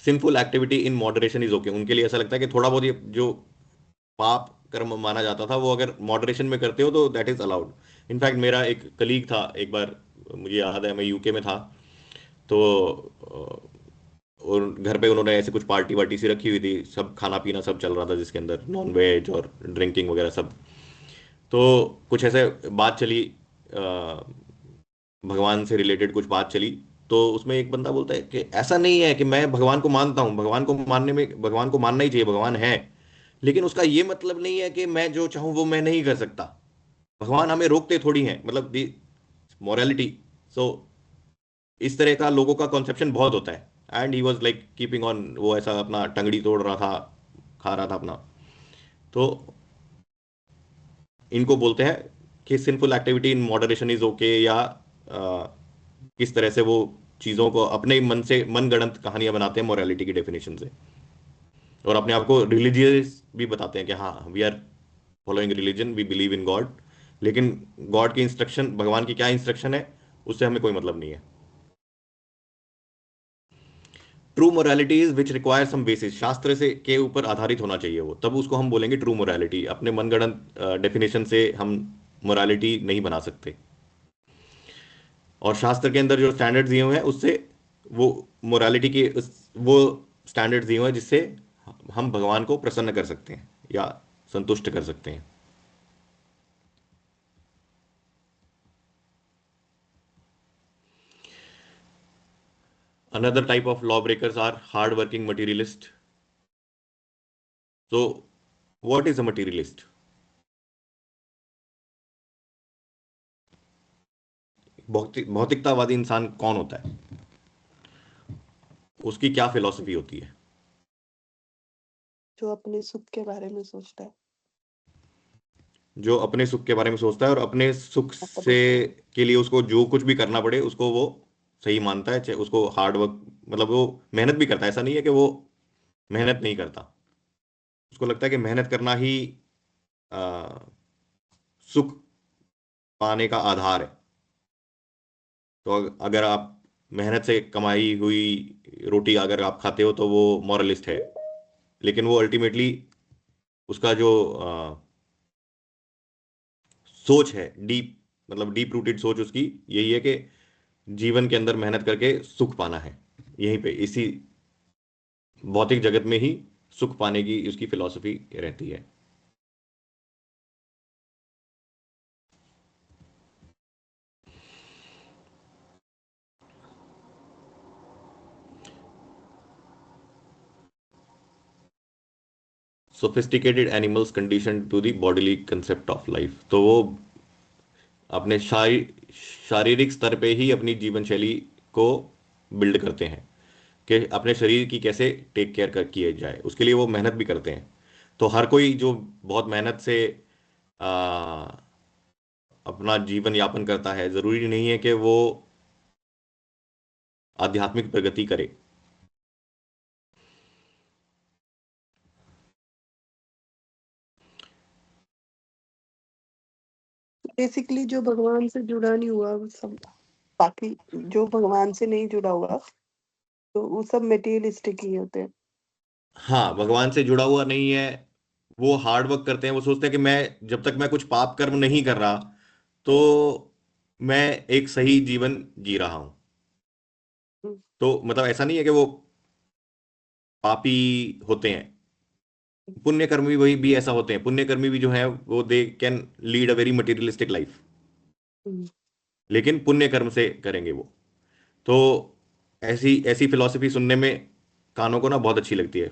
Sinful activity in moderation is okay, उनके लिए ऐसा लगता है कि थोड़ा बहुत ये जो पाप कर्म माना जाता था वो अगर मॉडरेशन में करते हो तो दैट इज अलाउड। इनफैक्ट मेरा एक कलीग था, एक बार मुझे याद है मैं यूके में था, तो और घर पे उन्होंने ऐसे कुछ पार्टी वार्टी सी रखी हुई थी, सब खाना पीना सब चल रहा था जिसके अंदर नॉन वेज और ड्रिंकिंग वगैरह सब। तो कुछ ऐसे बात चली, भगवान से रिलेटेड कुछ बात चली। तो उसमें एक बंदा बोलता है कि ऐसा नहीं है कि मैं भगवान को मानता हूँ, भगवान को मानने में भगवान को मानना ही चाहिए, भगवान है, लेकिन उसका ये मतलब नहीं है कि मैं जो चाहूँ वो मैं नहीं कर सकता। भगवान हमें रोकते थोड़ी हैं, मतलब दी मोरालिटी। सो इस तरह का लोगों का कॉन्सेप्शन बहुत होता है। And he was like keeping on, वो ऐसा अपना टंगड़ी तोड़ रहा था, खा रहा था अपना। तो इनको बोलते हैं कि sinful activity in moderation is okay, या किस तरह से वो चीज़ों को अपने मन से मनगढ़ंत कहानियां बनाते हैं मोरालिटी की डेफिनेशन से, और अपने आप को रिलीजियस भी बताते हैं कि हाँ we are following religion, we believe in God. लेकिन गॉड की इंस्ट्रक्शन, भगवान की क्या इंस्ट्रक्शन है, उससे हमें कोई मतलब नहीं है। True morality is which require some basis, शास्त्र से के ऊपर आधारित होना चाहिए वो, तब उसको हम बोलेंगे ट्रू मोरालिटी। अपने मनगढ़ंत डेफिनेशन से हम मोरालिटी नहीं बना सकते। और शास्त्र के अंदर जो स्टैंडर्ड्स दिए हुए हैं उससे वो मोरालिटी की वो स्टैंडर्ड्स दिए हुए हैं जिससे हम भगवान को प्रसन्न कर सकते हैं या संतुष्ट कर सकते हैं। Another type of law breakers are hard working materialist. So what is a materialist? भौतिकतावादी इंसान कौन होता है, उसकी क्या फिलॉसफी होती है? जो अपने सुख के बारे में सोचता है। जो अपने सुख के बारे में सोचता है और अपने सुख से अपने के लिए उसको जो कुछ भी करना पड़े उसको वो सही मानता है, चाहे उसको हार्ड वर्क, मतलब वो मेहनत भी करता है, ऐसा नहीं है कि वो मेहनत नहीं करता। उसको लगता है कि मेहनत करना ही आ, सुख पाने का आधार है। तो अगर आप मेहनत से कमाई हुई रोटी अगर आप खाते हो तो वो मॉरलिस्ट है। लेकिन वो अल्टीमेटली उसका जो सोच है डीप, मतलब डीप रूटेड सोच उसकी यही है कि जीवन के अंदर मेहनत करके सुख पाना है, यहीं पे इसी भौतिक जगत में ही सुख पाने की उसकी फिलॉसफी रहती है। Sophisticated animals condition to the bodily concept of life, तो वो अपने शारीरिक स्तर पे ही अपनी जीवन शैली को बिल्ड करते हैं कि अपने शरीर की कैसे टेक केयर कर किए जाए, उसके लिए वो मेहनत भी करते हैं। तो हर कोई जो बहुत मेहनत से आ, अपना जीवन यापन करता है, जरूरी नहीं है कि वो आध्यात्मिक प्रगति करे। बेसिकली जो भगवान से जुड़ा नहीं हुआ वो सब, बाकी जो भगवान से नहीं जुड़ा हुआ तो वो सब मटेरियलिस्टिक ही होते हैं। हाँ, भगवान से जुड़ा हुआ नहीं है, वो हार्ड वर्क करते हैं, वो सोचते हैं कि मैं जब तक मैं कुछ पाप कर्म नहीं कर रहा तो मैं एक सही जीवन जी रहा हूं। हम्म, तो मतलब ऐसा नहीं है कि वो पापी होते हैं, पुण्य कर्मी वही भी ऐसा होते हैं, पुण्य कर्मी भी जो है वो they can lead a very materialistic life, hmm. लेकिन पुण्य कर्म से करेंगे वो। तो ऐसी ऐसी फिलॉसफी सुनने में कानों को ना बहुत अच्छी लगती है।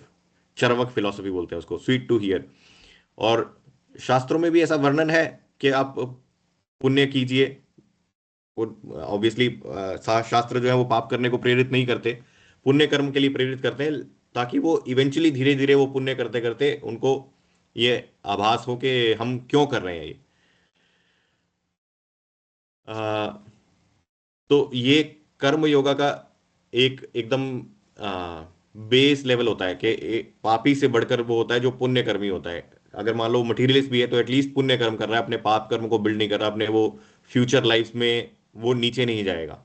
चरवक फिलॉसफी बोलते हैं उसको, स्वीट टू हियर। और शास्त्रों में भी ऐसा वर्णन है कि आप पुण्य कीजिए, वो ऑब्वियसली शास्त्र जो है वो पाप करने को प्रेरित नहीं करते, पुण्य कर्म के लिए प्रेरित करते हैं, ताकि वो इवेंचुअली धीरे धीरे वो पुण्य करते करते उनको ये आभास हो कि हम क्यों कर रहे हैं ये। अ, तो ये कर्म योगा का एक एकदम बेस लेवल होता है कि पापी से बढ़कर वो होता है जो पुण्य कर्मी होता है। अगर मान लो मटीरियलिस्ट भी है तो एटलीस्ट पुण्य कर्म कर रहा है, अपने पाप कर्म को बिल्ड नहीं कर रहा, अपने वो फ्यूचर लाइफ में वो नीचे नहीं जाएगा।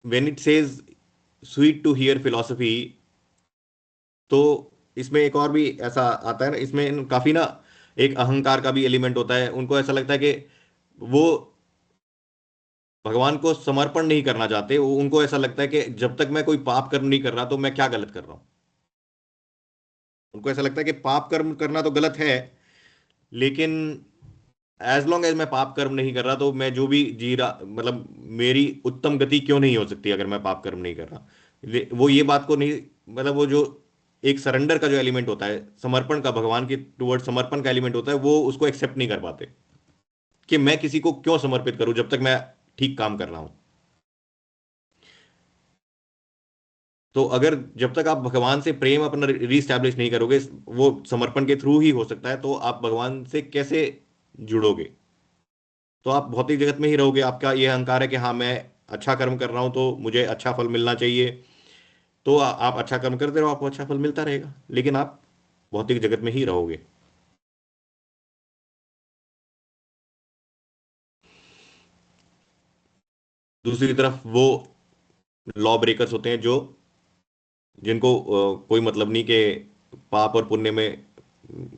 When it says sweet to hear philosophy, तो इसमें एक और भी ऐसा आता है ना, इसमें काफी ना एक अहंकार का भी एलिमेंट होता है। उनको ऐसा लगता है कि वो भगवान को समर्पण नहीं करना चाहते, उनको ऐसा लगता है कि जब तक मैं कोई पाप कर्म नहीं कर रहा तो मैं क्या गलत कर रहा हूं। उनको ऐसा लगता है कि पाप कर्म करना तो गलत है, लेकिन एज लॉन्ग एज मैं पाप कर्म नहीं कर रहा तो मैं जो भी जी रहा, मतलब मेरी उत्तम गति क्यों नहीं हो सकती अगर मैं पाप कर्म नहीं कर रहा। वो ये बात को नहीं, मतलब वो जो एक सरेंडर का जो एलिमेंट होता है, समर्पण का, भगवान के टुवर्ड समर्पण का एलिमेंट होता है, वो उसको एक्सेप्ट नहीं कर पाते कि मैं किसी को क्यों समर्पित करूं जब तक मैं ठीक काम कर रहा हूं। तो अगर जब तक आप भगवान से प्रेम अपना रीस्टैब्लिश नहीं करोगे, वो समर्पण के थ्रू ही हो सकता है, तो आप भगवान से कैसे जुड़ोगे। तो आप भौतिक जगत में ही रहोगे, आपका ये अहंकार है कि हाँ मैं अच्छा कर्म कर रहा हूं तो मुझे अच्छा फल मिलना चाहिए। तो आप अच्छा कर्म करते रहो, आपको अच्छा फल मिलता रहेगा, लेकिन आप भौतिक जगत में ही रहोगे। दूसरी तरफ वो लॉ ब्रेकर्स होते हैं जो जिनको कोई मतलब नहीं कि पाप और पुण्य में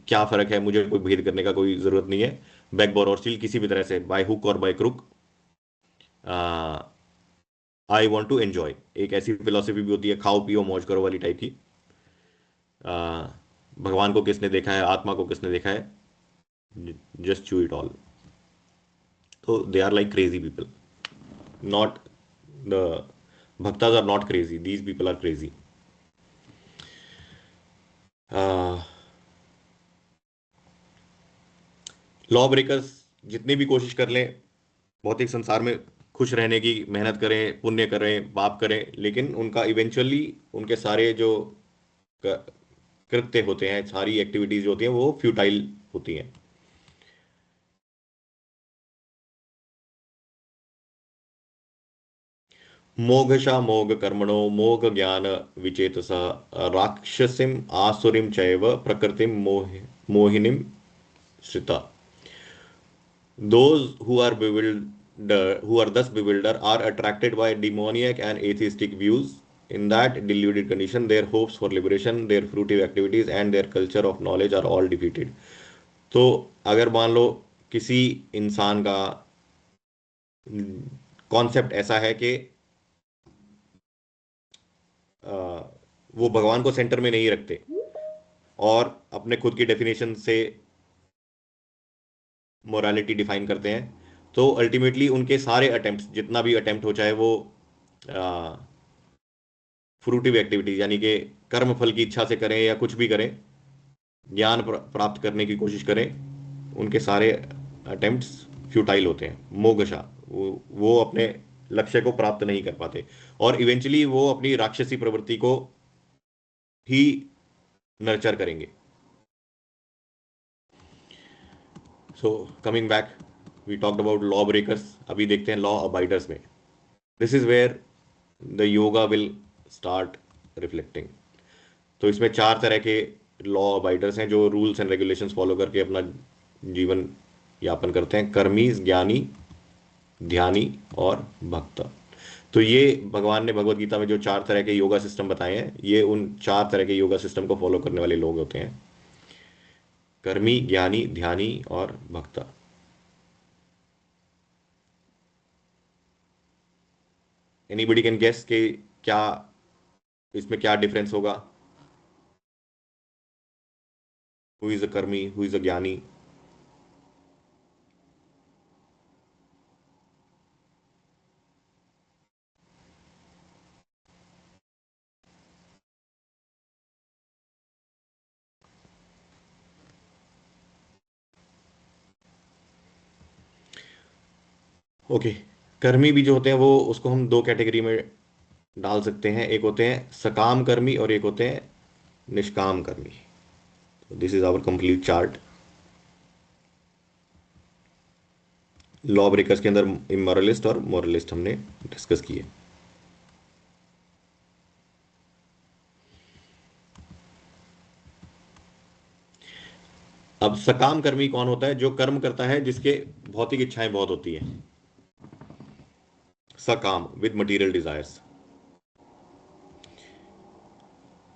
क्या फर्क है, मुझे कोई भेद करने का कोई जरूरत नहीं है। बैक बोर और स्टील किसी भी तरह से, बाय हुक और by crook, I want to enjoy. एक ऐसी फिलोसफी भी होती है खाओ पियो मौज करो वाली टाइप की। अ, भगवान को किसने देखा है, आत्मा को किसने देखा है, जस्ट चू इट ऑल। तो they are like crazy people, not the bhaktas are not crazy, these people are crazy. Law breakers जितनी भी कोशिश कर लें भौतिक संसार में खुश रहने की, मेहनत करें, पुण्य करें, पाप करें, लेकिन उनका इवेंचुअली उनके सारे जो क- कृत्य होते हैं, सारी एक्टिविटीज जो होती हैं वो फ्यूटाइल होती हैं। मोघशा मोघ कर्मणो मोघ ज्ञान विचेतसा राक्षसीम आसुरीम चैव प्रकृतिम मोहिनीम Shrita. Those who are bewildered, who are thus bewildered, are attracted by demoniac and atheistic views. In that deluded condition, their hopes for liberation, their fruitive activities, and their culture of knowledge are all defeated. तो अगर मान लो किसी इंसान का concept ऐसा है कि अ, वो भगवान को सेंटर में नहीं रखते और अपने खुद की डेफिनेशन से मोरालिटी डिफाइन करते हैं, तो अल्टीमेटली उनके सारे अटेम्प्ट, जितना भी अटेम्प्ट हो, चाहे वो फ्रूटिव एक्टिविटीज यानी कि कर्म फल की इच्छा से करें या कुछ भी करें, ज्ञान प्राप्त करने की कोशिश करें, उनके सारे अटेम्प्ट्स फ्यूटाइल होते हैं। मोगशा, वो अपने लक्ष्य को प्राप्त नहीं कर पाते और इवेंचुअली वो अपनी राक्षसी प्रवृत्ति को ही नर्चर करेंगे। So coming back, we talked about law breakers, अभी देखते हैं लॉ अबाइडर्स में। This is where the yoga will start reflecting. तो इसमें चार तरह के लॉ अबाइडर्स हैं जो रूल्स एंड रेगुलेशंस फॉलो करके अपना जीवन यापन करते हैं: कर्मी, ज्ञानी, ध्यानी और भक्त। तो ये भगवान ने भगवत गीता में जो चार तरह के योगा सिस्टम बताए हैं, ये उन चार तरह के योगा सिस्टम को फॉलो करने वाले लोग होते हैं: कर्मी, ज्ञानी, ध्यानी और भक्त। एनीबडी कैन गेस कि क्या इसमें क्या डिफरेंस होगा? हु इज अ कर्मी, हु इज अ ज्ञानी? ओके, कर्मी भी जो होते हैं वो उसको हम दो कैटेगरी में डाल सकते हैं। एक होते हैं सकाम कर्मी और एक होते हैं निष्काम कर्मी। This is our complete chart. Law breakers के अंदर इमोरलिस्ट और मोरलिस्ट हमने डिस्कस किए। अब सकाम कर्मी कौन होता है? जो कर्म करता है जिसके भौतिक इच्छाएं बहुत होती हैं। सकाम विद मटेरियल डिजायर्स,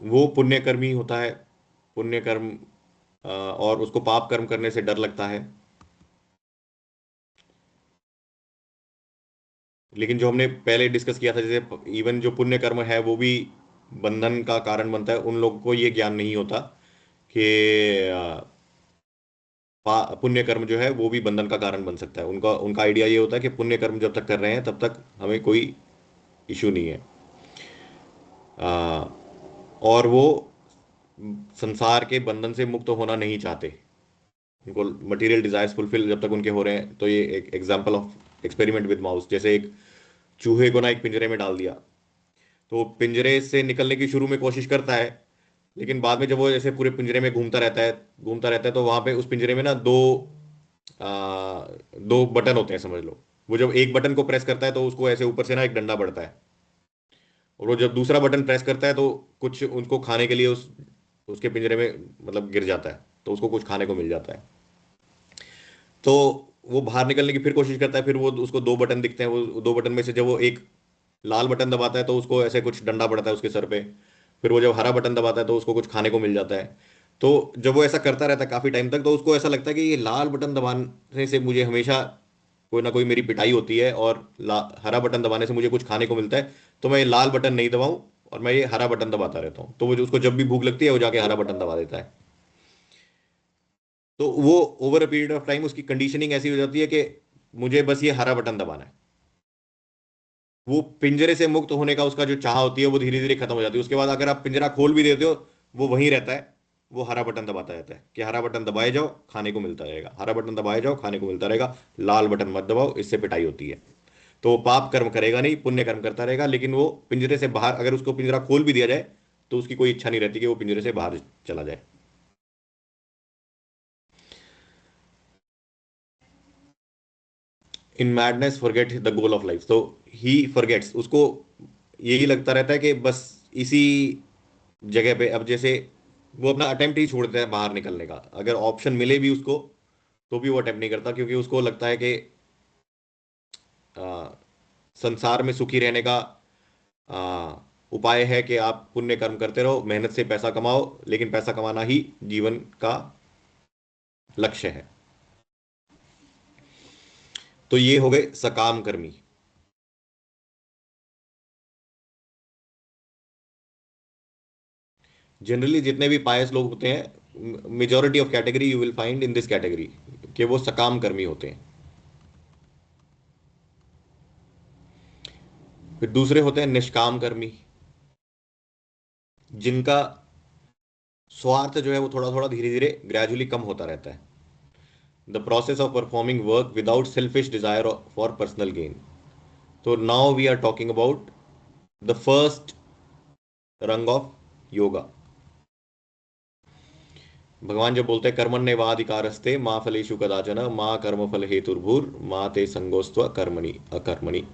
वो पुण्य कर्मी होता है। पुण्य कर्म और उसको पाप कर्म करने से डर लगता है। लेकिन जो हमने पहले डिस्कस किया था, जैसे इवन जो पुण्य कर्म है वो भी बंधन का कारण बनता है। उन लोगों को ये ज्ञान नहीं होता कि पुण्य कर्म जो है वो भी बंधन का कारण बन सकता है। उनका उनका आइडिया ये होता है कि पुण्य कर्म जब तक कर रहे हैं तब तक हमें कोई इशू नहीं है। आ, और वो संसार के बंधन से मुक्त होना नहीं चाहते। उनको मटेरियल डिजायर्स फुलफिल जब तक उनके हो रहे हैं। तो ये एक example of experiment with mouse. जैसे एक चूहे को ना एक पिंजरे में डाल दिया, तो वो पिंजरे से निकलने की शुरू में कोशिश करता है, लेकिन बाद में जब वो जैसे पूरे पिंजरे में घूमता रहता है तो वहां पे उस पिंजरे में ना दो बटन होते हैं समझ लो। वो जब एक बटन को प्रेस करता है तो उसको ऐसे ऊपर से ना एक डंडा बढ़ता है, और वो जब दूसरा बटन प्रेस करता है तो कुछ उनको खाने के लिए उसके पिंजरे में मतलब गिर जाता है, तो उसको कुछ खाने को मिल जाता है। तो वो बाहर निकलने की फिर कोशिश करता है। फिर वो उसको दो बटन दिखते हैं, वो दो बटन में से जब वो एक लाल बटन दबाता है तो उसको ऐसे कुछ डंडा पड़ता है उसके सर पे। फिर वो जब हरा बटन दबाता है तो उसको कुछ खाने को मिल जाता है। तो जब वो ऐसा करता रहता है काफी टाइम तक, तो उसको ऐसा लगता है कि ये लाल बटन दबाने से मुझे हमेशा कोई ना कोई मेरी पिटाई होती है, और हरा बटन दबाने से मुझे कुछ खाने को मिलता है। तो मैं ये लाल बटन नहीं दबाऊं और मैं ये हरा बटन दबाता रहता हूँ। तो वो जो उसको जब भी भूख लगती है वो जाके हरा बटन दबा देता है। तो वो over a period of time उसकी कंडीशनिंग ऐसी हो जाती है कि मुझे बस ये हरा बटन दबाना है। वो पिंजरे से मुक्त होने का उसका जो चाह होती है वो धीरे धीरे खत्म हो जाती है। उसके बाद अगर आप पिंजरा खोल भी देते हो, वो वहीं रहता है। वो हरा बटन दबाता रहता है कि हरा बटन दबाए जाओ खाने को मिलता रहेगा, हरा बटन दबाए जाओ खाने को मिलता रहेगा, लाल बटन मत दबाओ इससे पिटाई होती है। तो वो पाप कर्म करेगा नहीं, पुण्य कर्म करता रहेगा। लेकिन वो पिंजरे से बाहर, अगर उसको पिंजरा खोल भी दिया जाए तो उसकी कोई इच्छा नहीं रहती कि वो पिंजरे से बाहर चला जाए। इन madness forget the goal of life. तो ही फॉरगेट्स, उसको यही लगता रहता है कि बस इसी जगह पे, अब जैसे वो अपना अटेम्प्ट ही छोड़ देता है बाहर निकलने का। अगर ऑप्शन मिले भी उसको तो भी वो अटेम्प्ट नहीं करता, क्योंकि उसको लगता है कि आ, संसार में सुखी रहने का आ, उपाय है कि आप पुण्य कर्म करते रहो, मेहनत से पैसा कमाओ, लेकिन पैसा कमाना ही जीवन का लक्ष्य है। तो ये हो गए सकाम कर्मी। जनरली जितने भी पायस लोग होते हैं, majority of category you will find in this category, कि वो सकाम कर्मी होते हैं। फिर दूसरे होते हैं निष्काम कर्मी, जिनका स्वार्थ जो है वो थोड़ा थोड़ा धीरे धीरे ग्रेजुअली कम होता रहता है। The process of performing work without selfish desire for personal gain. तो now we are talking about the first rung of yoga. भगवान जब बोलते हैं कर्मण्येवाधिकारस्ते माँ फलेषु कदाचन माँ कर्म फल हेतुर्भुर माँ ते संगोस्त्व कर्मणि अकर्मणि।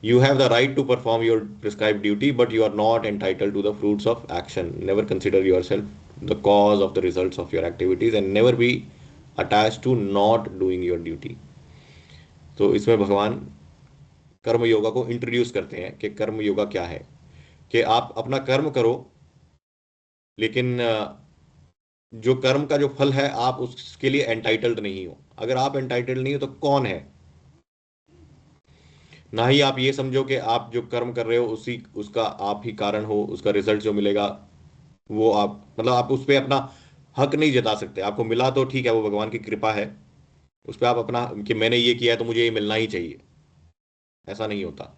You have the right to perform your prescribed duty, but you are not entitled to the fruits of action. Never consider yourself the cause of the results of your activities, and never be attached to not doing your duty. तो इसमें भगवान कर्म योगा को introduce करते हैं कि कर्म योगा क्या है। कि आप अपना कर्म करो, लेकिन जो कर्म का जो फल है आप उसके लिए एंटाइटल्ड नहीं हो। अगर आप एंटाइटल्ड नहीं हो तो कौन है? ना ही आप ये समझो कि आप जो कर्म कर रहे हो उसी उसका आप ही कारण हो, उसका रिजल्ट जो मिलेगा वो आप मतलब आप उस पर अपना हक नहीं जता सकते। आपको मिला तो ठीक है, वो भगवान की कृपा है। उस पर आप अपना कि मैंने ये किया है तो मुझे ये मिलना ही चाहिए, ऐसा नहीं होता।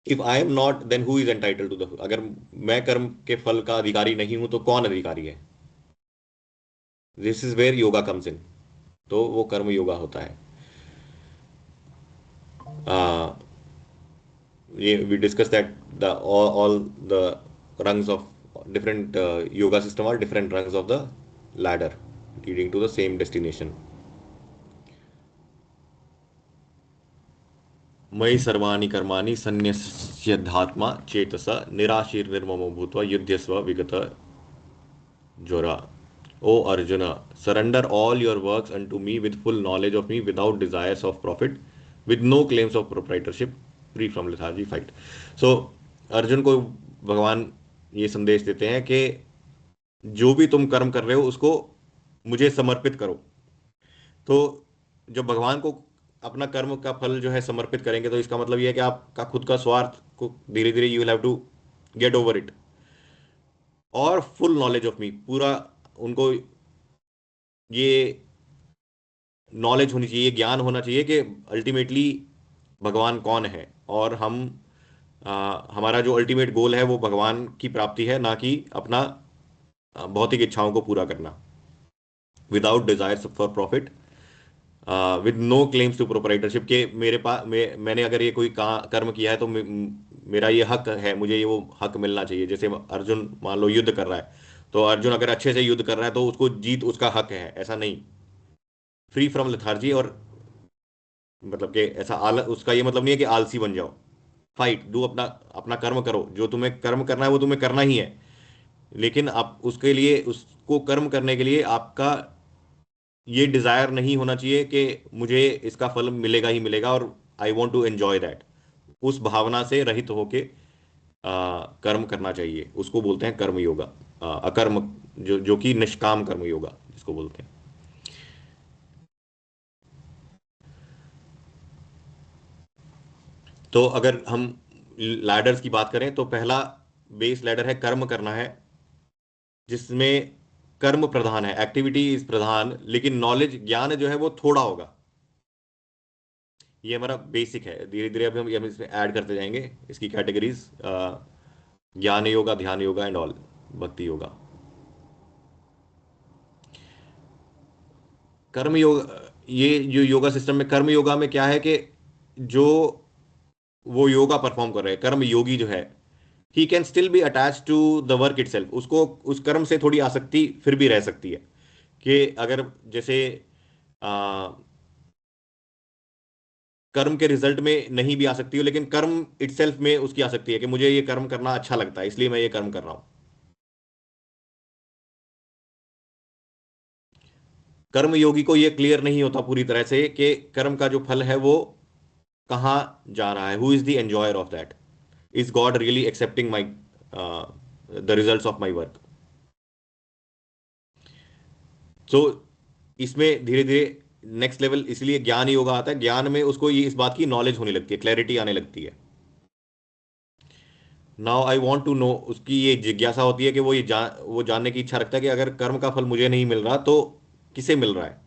If I am not then who is entitle to the, अगर मैं कर्म के फल का अधिकारी नहीं हूं तो कौन अधिकारी है? This is where yoga comes in. तो वो कर्म योगा होता है। आ, ये we discuss that the all the rungs of different yoga system are different rungs of the ladder leading to the same destination. मयि सर्वाणि कर्माणि संन्यस्यध्यात्मा चेतसा निराशीर्निर्ममो भूत्वा युध्यस्व विगत ज्वरा. O Arjuna, surrender all your works unto me with full knowledge of me, without desires of profit, with no claims of proprietorship, free from lethargy, fight. So Arjun को भगवान ये संदेश देते हैं कि जो भी तुम कर्म कर रहे हो उसको मुझे समर्पित करो। तो जब भगवान को अपना कर्म का फल जो है समर्पित करेंगे तो इसका मतलब ये है कि आपका खुद का स्वार्थ को धीरे धीरे you will have to get over it, और फुल नॉलेज ऑफ मी, पूरा उनको ये नॉलेज होनी चाहिए, ये ज्ञान होना चाहिए कि अल्टीमेटली भगवान कौन है, और हमारा जो अल्टीमेट गोल है वो भगवान की प्राप्ति है, ना कि अपना भौतिक इच्छाओं को पूरा करना। Without desires for profit, with no claims to proprietorship, के मेरे पास मैंने अगर ये कोई कर्म किया है तो मेरा ये हक है, मुझे ये वो हक मिलना चाहिए। जैसे अर्जुन मान लो युद्ध कर रहा है, तो अर्जुन अगर अच्छे से युद्ध कर रहा है तो उसको जीत उसका हक है, ऐसा नहीं। फ्री फ्रॉम लेथार्जी, और मतलब कि ऐसा उसका ये मतलब नहीं है कि आलसी बन जाओ। फाइट, डू, अपना अपना कर्म करो, जो तुम्हें कर्म करना है वो तुम्हें करना ही है, लेकिन आप उसके लिए, उसको कर्म करने के लिए आपका ये डिजायर नहीं होना चाहिए कि मुझे इसका फल मिलेगा ही मिलेगा और I want to enjoy that. उस भावना से रहित होके कर्म करना चाहिए, उसको बोलते हैं कर्म योगा। अकर्म, जो जो कि निष्काम कर्म योगा जिसको बोलते हैं। तो अगर हम लैडर्स की बात करें तो पहला बेस लैडर है कर्म करना है, जिसमें कर्म प्रधान है, एक्टिविटी इज प्रधान, लेकिन नॉलेज ज्ञान जो है वो थोड़ा होगा। ये हमारा बेसिक है। धीरे धीरे अभी हम इसमें ऐड करते जाएंगे इसकी कैटेगरीज, ज्ञान योगा, ध्यान योगा एंड ऑल, भक्ति योगा। कर्म योग, ये जो योगा सिस्टम में कर्म योगा में क्या है कि जो वो योगा परफॉर्म कर रहे हैं कर्म योगी जो है, he can still be attach to the work itself, उसको उस कर्म से थोड़ी आसक्ति फिर भी रह सकती है। कि अगर जैसे आ, कर्म के रिजल्ट में नहीं भी आ सकती हो, लेकिन कर्म इटसेल्फ में उसकी आ सकती है कि मुझे ये कर्म करना अच्छा लगता है इसलिए मैं ये कर्म कर रहा हूं। कर्म योगी को ये क्लियर नहीं होता पूरी तरह से कि कर्म का जो फल है वो कहाँ जा रहा है, who is the enjoyer of that, is God really accepting my the results of my work. So इसमें धीरे धीरे नेक्स्ट लेवल इसलिए ज्ञान योगा आता है, ज्ञान में उसको ये इस बात की नॉलेज होने लगती है, क्लैरिटी आने लगती है। Now I want to know, उसकी ये जिज्ञासा होती है कि वो जानने की इच्छा रखता है कि अगर कर्म का फल मुझे नहीं मिल रहा तो किसे मिल रहा है।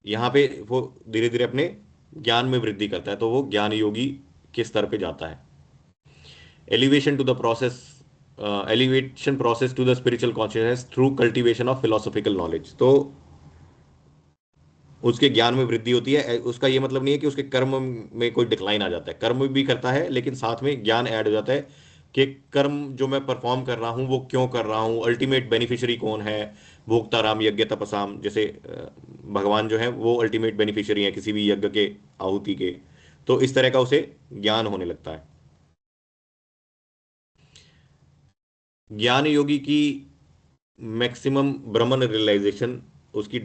यहाँ पे वो धीरे धीरे अपने ज्ञान में वृद्धि करता है, तो वो ज्ञान योगी के स्तर पे जाता है। Elevation to the process, elevation process to the spiritual consciousness through cultivation of philosophical knowledge. तो उसके ज्ञान में वृद्धि होती है, उसका ये मतलब नहीं है कि उसके कर्म में कोई डिक्लाइन आ जाता है, कर्म भी करता है लेकिन साथ में ज्ञान ऐड हो जाता है कि कर्म जो मैं परफॉर्म कर रहा हूँ वो क्यों कर रहा हूँ, अल्टीमेट बेनिफिशियरी कौन है। भोक्ता राम यज्ञ तपसाम, जैसे भगवान जो है वो अल्टीमेट बेनिफिशियरी है किसी भी यज्ञ के, आहुति के। तो इस तरह का उसे ज्ञान होने लगता है। ज्ञान योगी की मैक्सिमम ब्रह्मन रियलाइजेशन, उसकी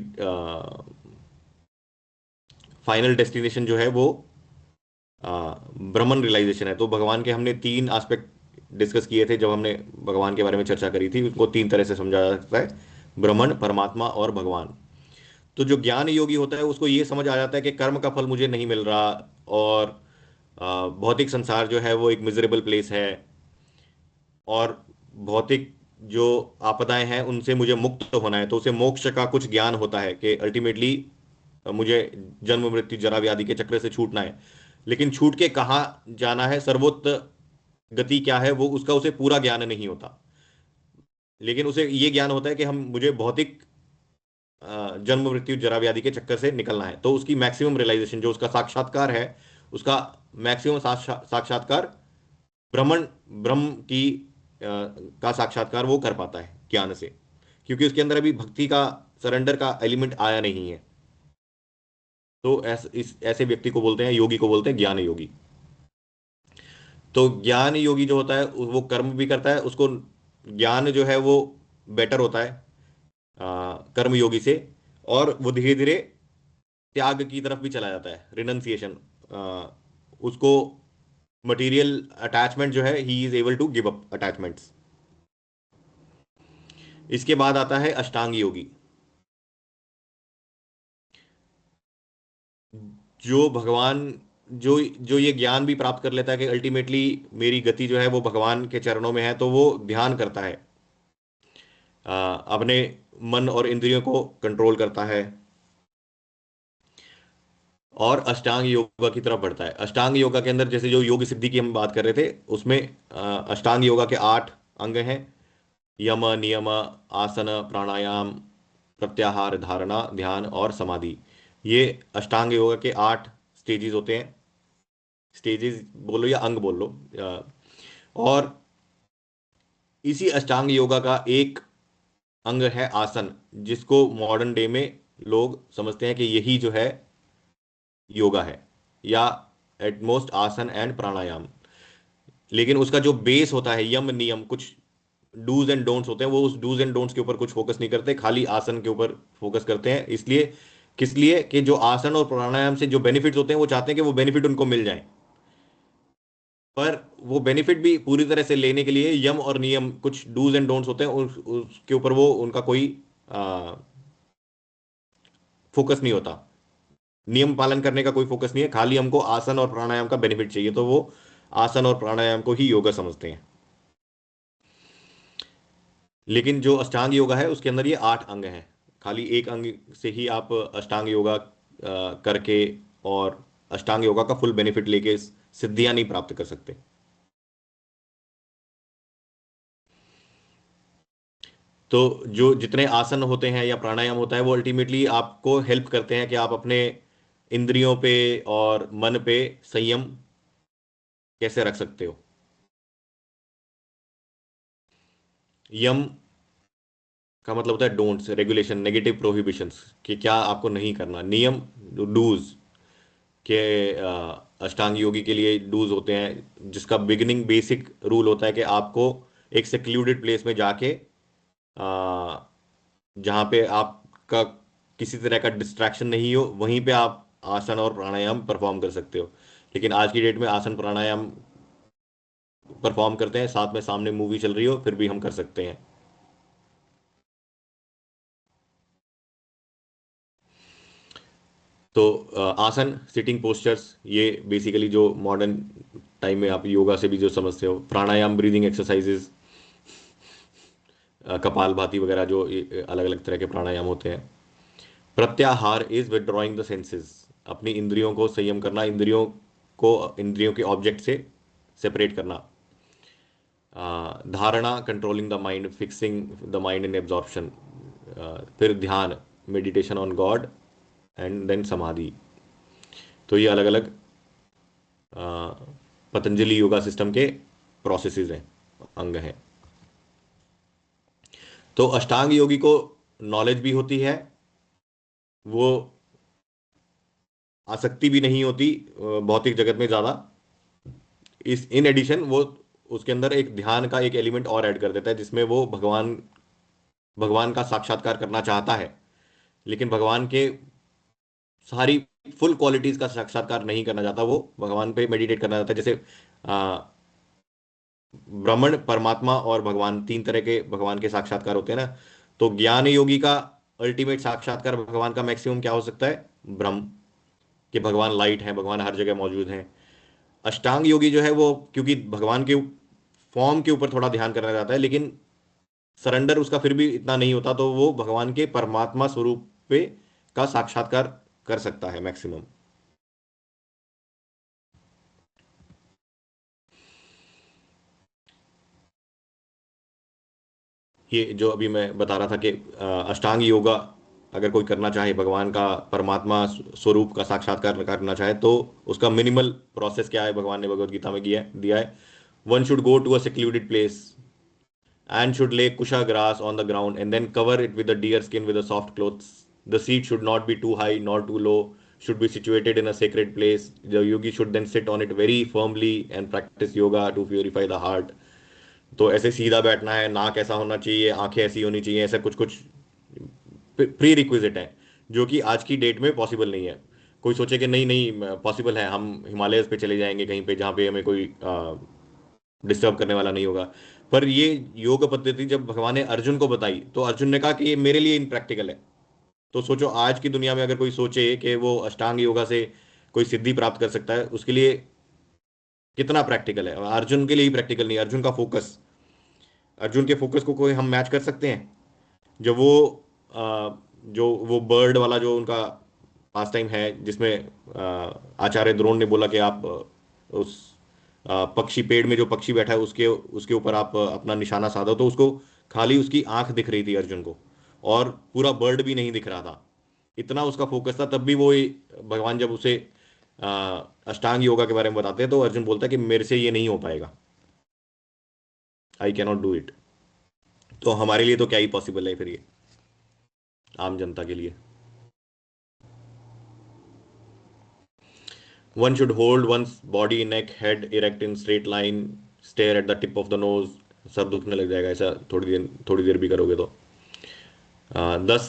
फाइनल डेस्टिनेशन जो है वो ब्रह्मन रियलाइजेशन है। तो भगवान के हमने तीन एस्पेक्ट डिस्कस किए थे जब हमने भगवान के बारे में चर्चा करी थी, उनको तीन तरह से समझा जा सकता है, ब्रह्मन, परमात्मा और भगवान। तो जो ज्ञान योगी होता है उसको ये समझ आ जाता है कि कर्म का फल मुझे नहीं मिल रहा, और भौतिक संसार जो है वो एक मिजरेबल प्लेस है, और भौतिक जो आपदाएं हैं उनसे मुझे मुक्त होना है। तो उसे मोक्ष का कुछ ज्ञान होता है कि अल्टीमेटली मुझे जन्म मृत्यु जरा व्याधि के चक्र से छूटना है, लेकिन छूट के कहाँ जाना है, सर्वोत्त गति क्या है, वो उसका उसे पूरा ज्ञान नहीं होता। लेकिन उसे ये ज्ञान होता है कि हम मुझे भौतिक जन्म मृत्यु जरा व्याधि के चक्कर से निकलना है, तो उसकी मैक्सिमम रियलाइजेशन जो उसका साक्षात्कार है, उसका मैक्सिमम साक्षात्कार ब्रह्मण ब्रह्म की का साक्षात्कार वो कर पाता है ज्ञान से, क्योंकि उसके अंदर अभी भक्ति का, सरेंडर का एलिमेंट आया नहीं है। तो ऐसे व्यक्ति को बोलते हैं, योगी को बोलते हैं ज्ञान योगी। तो ज्ञान योगी जो होता है वो कर्म भी करता है, उसको ज्ञान जो है वो बेटर होता है कर्म योगी से, और वो धीरे धीरे त्याग की तरफ भी चला जाता है, रिनंसिएशन। उसको मटेरियल अटैचमेंट जो है, he is able to give up attachments. इसके बाद आता है अष्टांग योगी, जो भगवान, जो जो ये ज्ञान भी प्राप्त कर लेता है कि अल्टीमेटली मेरी गति जो है वो भगवान के चरणों में है, तो वो ध्यान करता है, अपने मन और इंद्रियों को कंट्रोल करता है और अष्टांग योगा की तरफ बढ़ता है। अष्टांग योगा के अंदर जैसे जो योग सिद्धि की हम बात कर रहे थे, उसमें अष्टांग योगा के 8 अंग हैं: यम, नियम, आसन, प्राणायाम, प्रत्याहार, धारणा, ध्यान और समाधि। ये अष्टांग योगा के 8 स्टेजेस होते हैं। स्टेजेस बोलो या अंग बोल लो। और इसी अष्टांग योगा का एक अंग है आसन, जिसको मॉडर्न डे में लोग समझते हैं कि यही जो है योगा है, या एटमोस्ट आसन एंड प्राणायाम। लेकिन उसका जो बेस होता है, यम नियम, कुछ डूज एंड डोंट्स होते हैं, वो उस डूज एंड डोंट्स के ऊपर कुछ फोकस नहीं करते, खाली आसन के ऊपर फोकस करते हैं। इसलिए, किस लिए कि जो आसन और प्राणायाम से जो बेनिफिट्स होते हैं, वो चाहते हैं कि वो बेनिफिट उनको मिल जाए। पर वो बेनिफिट भी पूरी तरह से लेने के लिए यम और नियम, कुछ डूज एंड डोंट्स होते हैं, उसके ऊपर वो उनका कोई फोकस नहीं होता। नियम पालन करने का कोई फोकस नहीं है, खाली हमको आसन और प्राणायाम का बेनिफिट चाहिए, तो वो आसन और प्राणायाम को ही योगा समझते हैं। लेकिन जो अष्टांग योगा है उसके अंदर ये 8 अंग हैं। खाली एक अंग से ही आप अष्टांग योगा करके और अष्टांग योगा का फुल बेनिफिट लेके सिद्धियां नहीं प्राप्त कर सकते। तो जो जितने आसन होते हैं या प्राणायाम होता है, वो अल्टीमेटली आपको हेल्प करते हैं कि आप अपने इंद्रियों पे और मन पे संयम कैसे रख सकते हो। यम का मतलब होता है डोंट्स, रेगुलेशन, नेगेटिव प्रोहिबिशंस, कि क्या आपको नहीं करना। नियम, डूज के अष्टांग योगी के लिए डूज होते हैं, जिसका बिगिनिंग बेसिक रूल होता है कि आपको एक सेक्लूडेड प्लेस में जाके, जहाँ पे आपका किसी तरह का डिस्ट्रैक्शन नहीं हो, वहीं पे आप आसन और प्राणायाम परफॉर्म कर सकते हो। लेकिन आज की डेट में आसन प्राणायाम परफॉर्म करते हैं, साथ में सामने मूवी चल रही हो फिर भी हम कर सकते हैं। तो आसन, सिटिंग पोस्चर्स, ये बेसिकली जो मॉडर्न टाइम में आप योगा से भी जो समझते हो। प्राणायाम, ब्रीदिंग एक्सरसाइजेज, कपाल भाती वगैरह, जो अलग अलग तरह के प्राणायाम होते हैं। प्रत्याहार इज विदड्रॉइंग द सेंसेस, अपनी इंद्रियों को संयम करना, को इंद्रियों के ऑब्जेक्ट से सेपरेट करना। धारणा, controlling the mind, fixing the mind in absorption. फिर ध्यान, meditation on God, and then samadhi. तो ये अलग अलग पतंजलि योगा सिस्टम के प्रोसेसेस हैं, अंग हैं। तो अष्टांग योगी को नॉलेज भी होती है, वो आसक्ति भी नहीं होती भौतिक जगत में ज्यादा। इस इन एडिशन वो उसके अंदर एक ध्यान का एक एलिमेंट और ऐड कर देता है, जिसमें वो भगवान भगवान का साक्षात्कार करना चाहता है, लेकिन भगवान के सारी फुल क्वालिटीज का साक्षात्कार नहीं करना चाहता। वो भगवान पे मेडिटेट करना चाहता है। जैसे आ, ब्राह्मण, परमात्मा और भगवान, 3 तरह के भगवान के साक्षात्कार होते हैं ना। तो ज्ञान योगी का अल्टीमेट साक्षात्कार भगवान का मैक्सिमम क्या हो सकता है? ब्रह्म, कि भगवान लाइट है, भगवान हर जगह मौजूद है। अष्टांग योगी जो है वो, क्योंकि भगवान के फॉर्म के ऊपर थोड़ा ध्यान करना चाहता है, लेकिन सरेंडर उसका फिर भी इतना नहीं होता, तो वो भगवान के परमात्मा स्वरूप पे का साक्षात्कार कर सकता है मैक्सिमम। ये जो अभी मैं बता रहा था कि अष्टांग योगा अगर कोई करना चाहे, भगवान का परमात्मा स्वरूप का साक्षात्कार करना चाहे, तो उसका मिनिमल प्रोसेस क्या है भगवान ने भगवत गीता में दिया है। One should go to a secluded place and should lay kusha grass on the ground and then cover it with a deer skin with a soft clothes. The seed should not be too high nor too low, should be situated in a sacred place. The yogi should then sit on it very firmly and practice yoga to purify the heart. तो ऐसे सीधा बैठना है, नाक ऐसा होना चाहिए, आंखें ऐसी होनी चाहिए, ऐसा कुछ कुछ प्री रिक्विजिट है जो कि आज की डेट में पॉसिबल नहीं है। कोई सोचे कि नहीं नहीं पॉसिबल है, हम हिमालयस पे चले जाएंगे कहीं पे जहाँ पे हमें कोई डिस्टर्ब करने वाला नहीं होगा। पर ये योग पद्धति जब भगवान ने अर्जुन को बताई तो अर्जुन ने कहा कि ये मेरे लिए इनप्रैक्टिकल है। तो सोचो आज की दुनिया में अगर कोई सोचे कि वो अष्टांग योगा से कोई सिद्धि प्राप्त कर सकता है, उसके लिए कितना प्रैक्टिकल है। अर्जुन के लिए ही प्रैक्टिकल नहीं, अर्जुन के फोकस को कोई हम मैच कर सकते हैं? जब वो जो वो बर्ड वाला जो उनका पास टाइम है, जिसमें आचार्य द्रोण ने बोला कि आप उस पक्षी, पेड़ में जो पक्षी बैठा है उसके उसके ऊपर आप अपना निशाना साधो, तो उसको खाली उसकी आंख दिख रही थी अर्जुन को, और पूरा बर्ड भी नहीं दिख रहा था। इतना उसका फोकस था, तब भी वो भगवान जब उसे अष्टांग योगा के बारे में बताते हैं तो अर्जुन बोलता है कि मेरे से ये नहीं हो पाएगा, आई कैनॉट डू इट। तो हमारे लिए तो क्या ही पॉसिबल है फिर ये, आम जनता के लिए। One should hold one's body, neck, head erect in straight line, stare at the tip of the nose. Sir दुखने लग जाएगा ऐसा थोड़ी देर भी करोगे तो। Thus,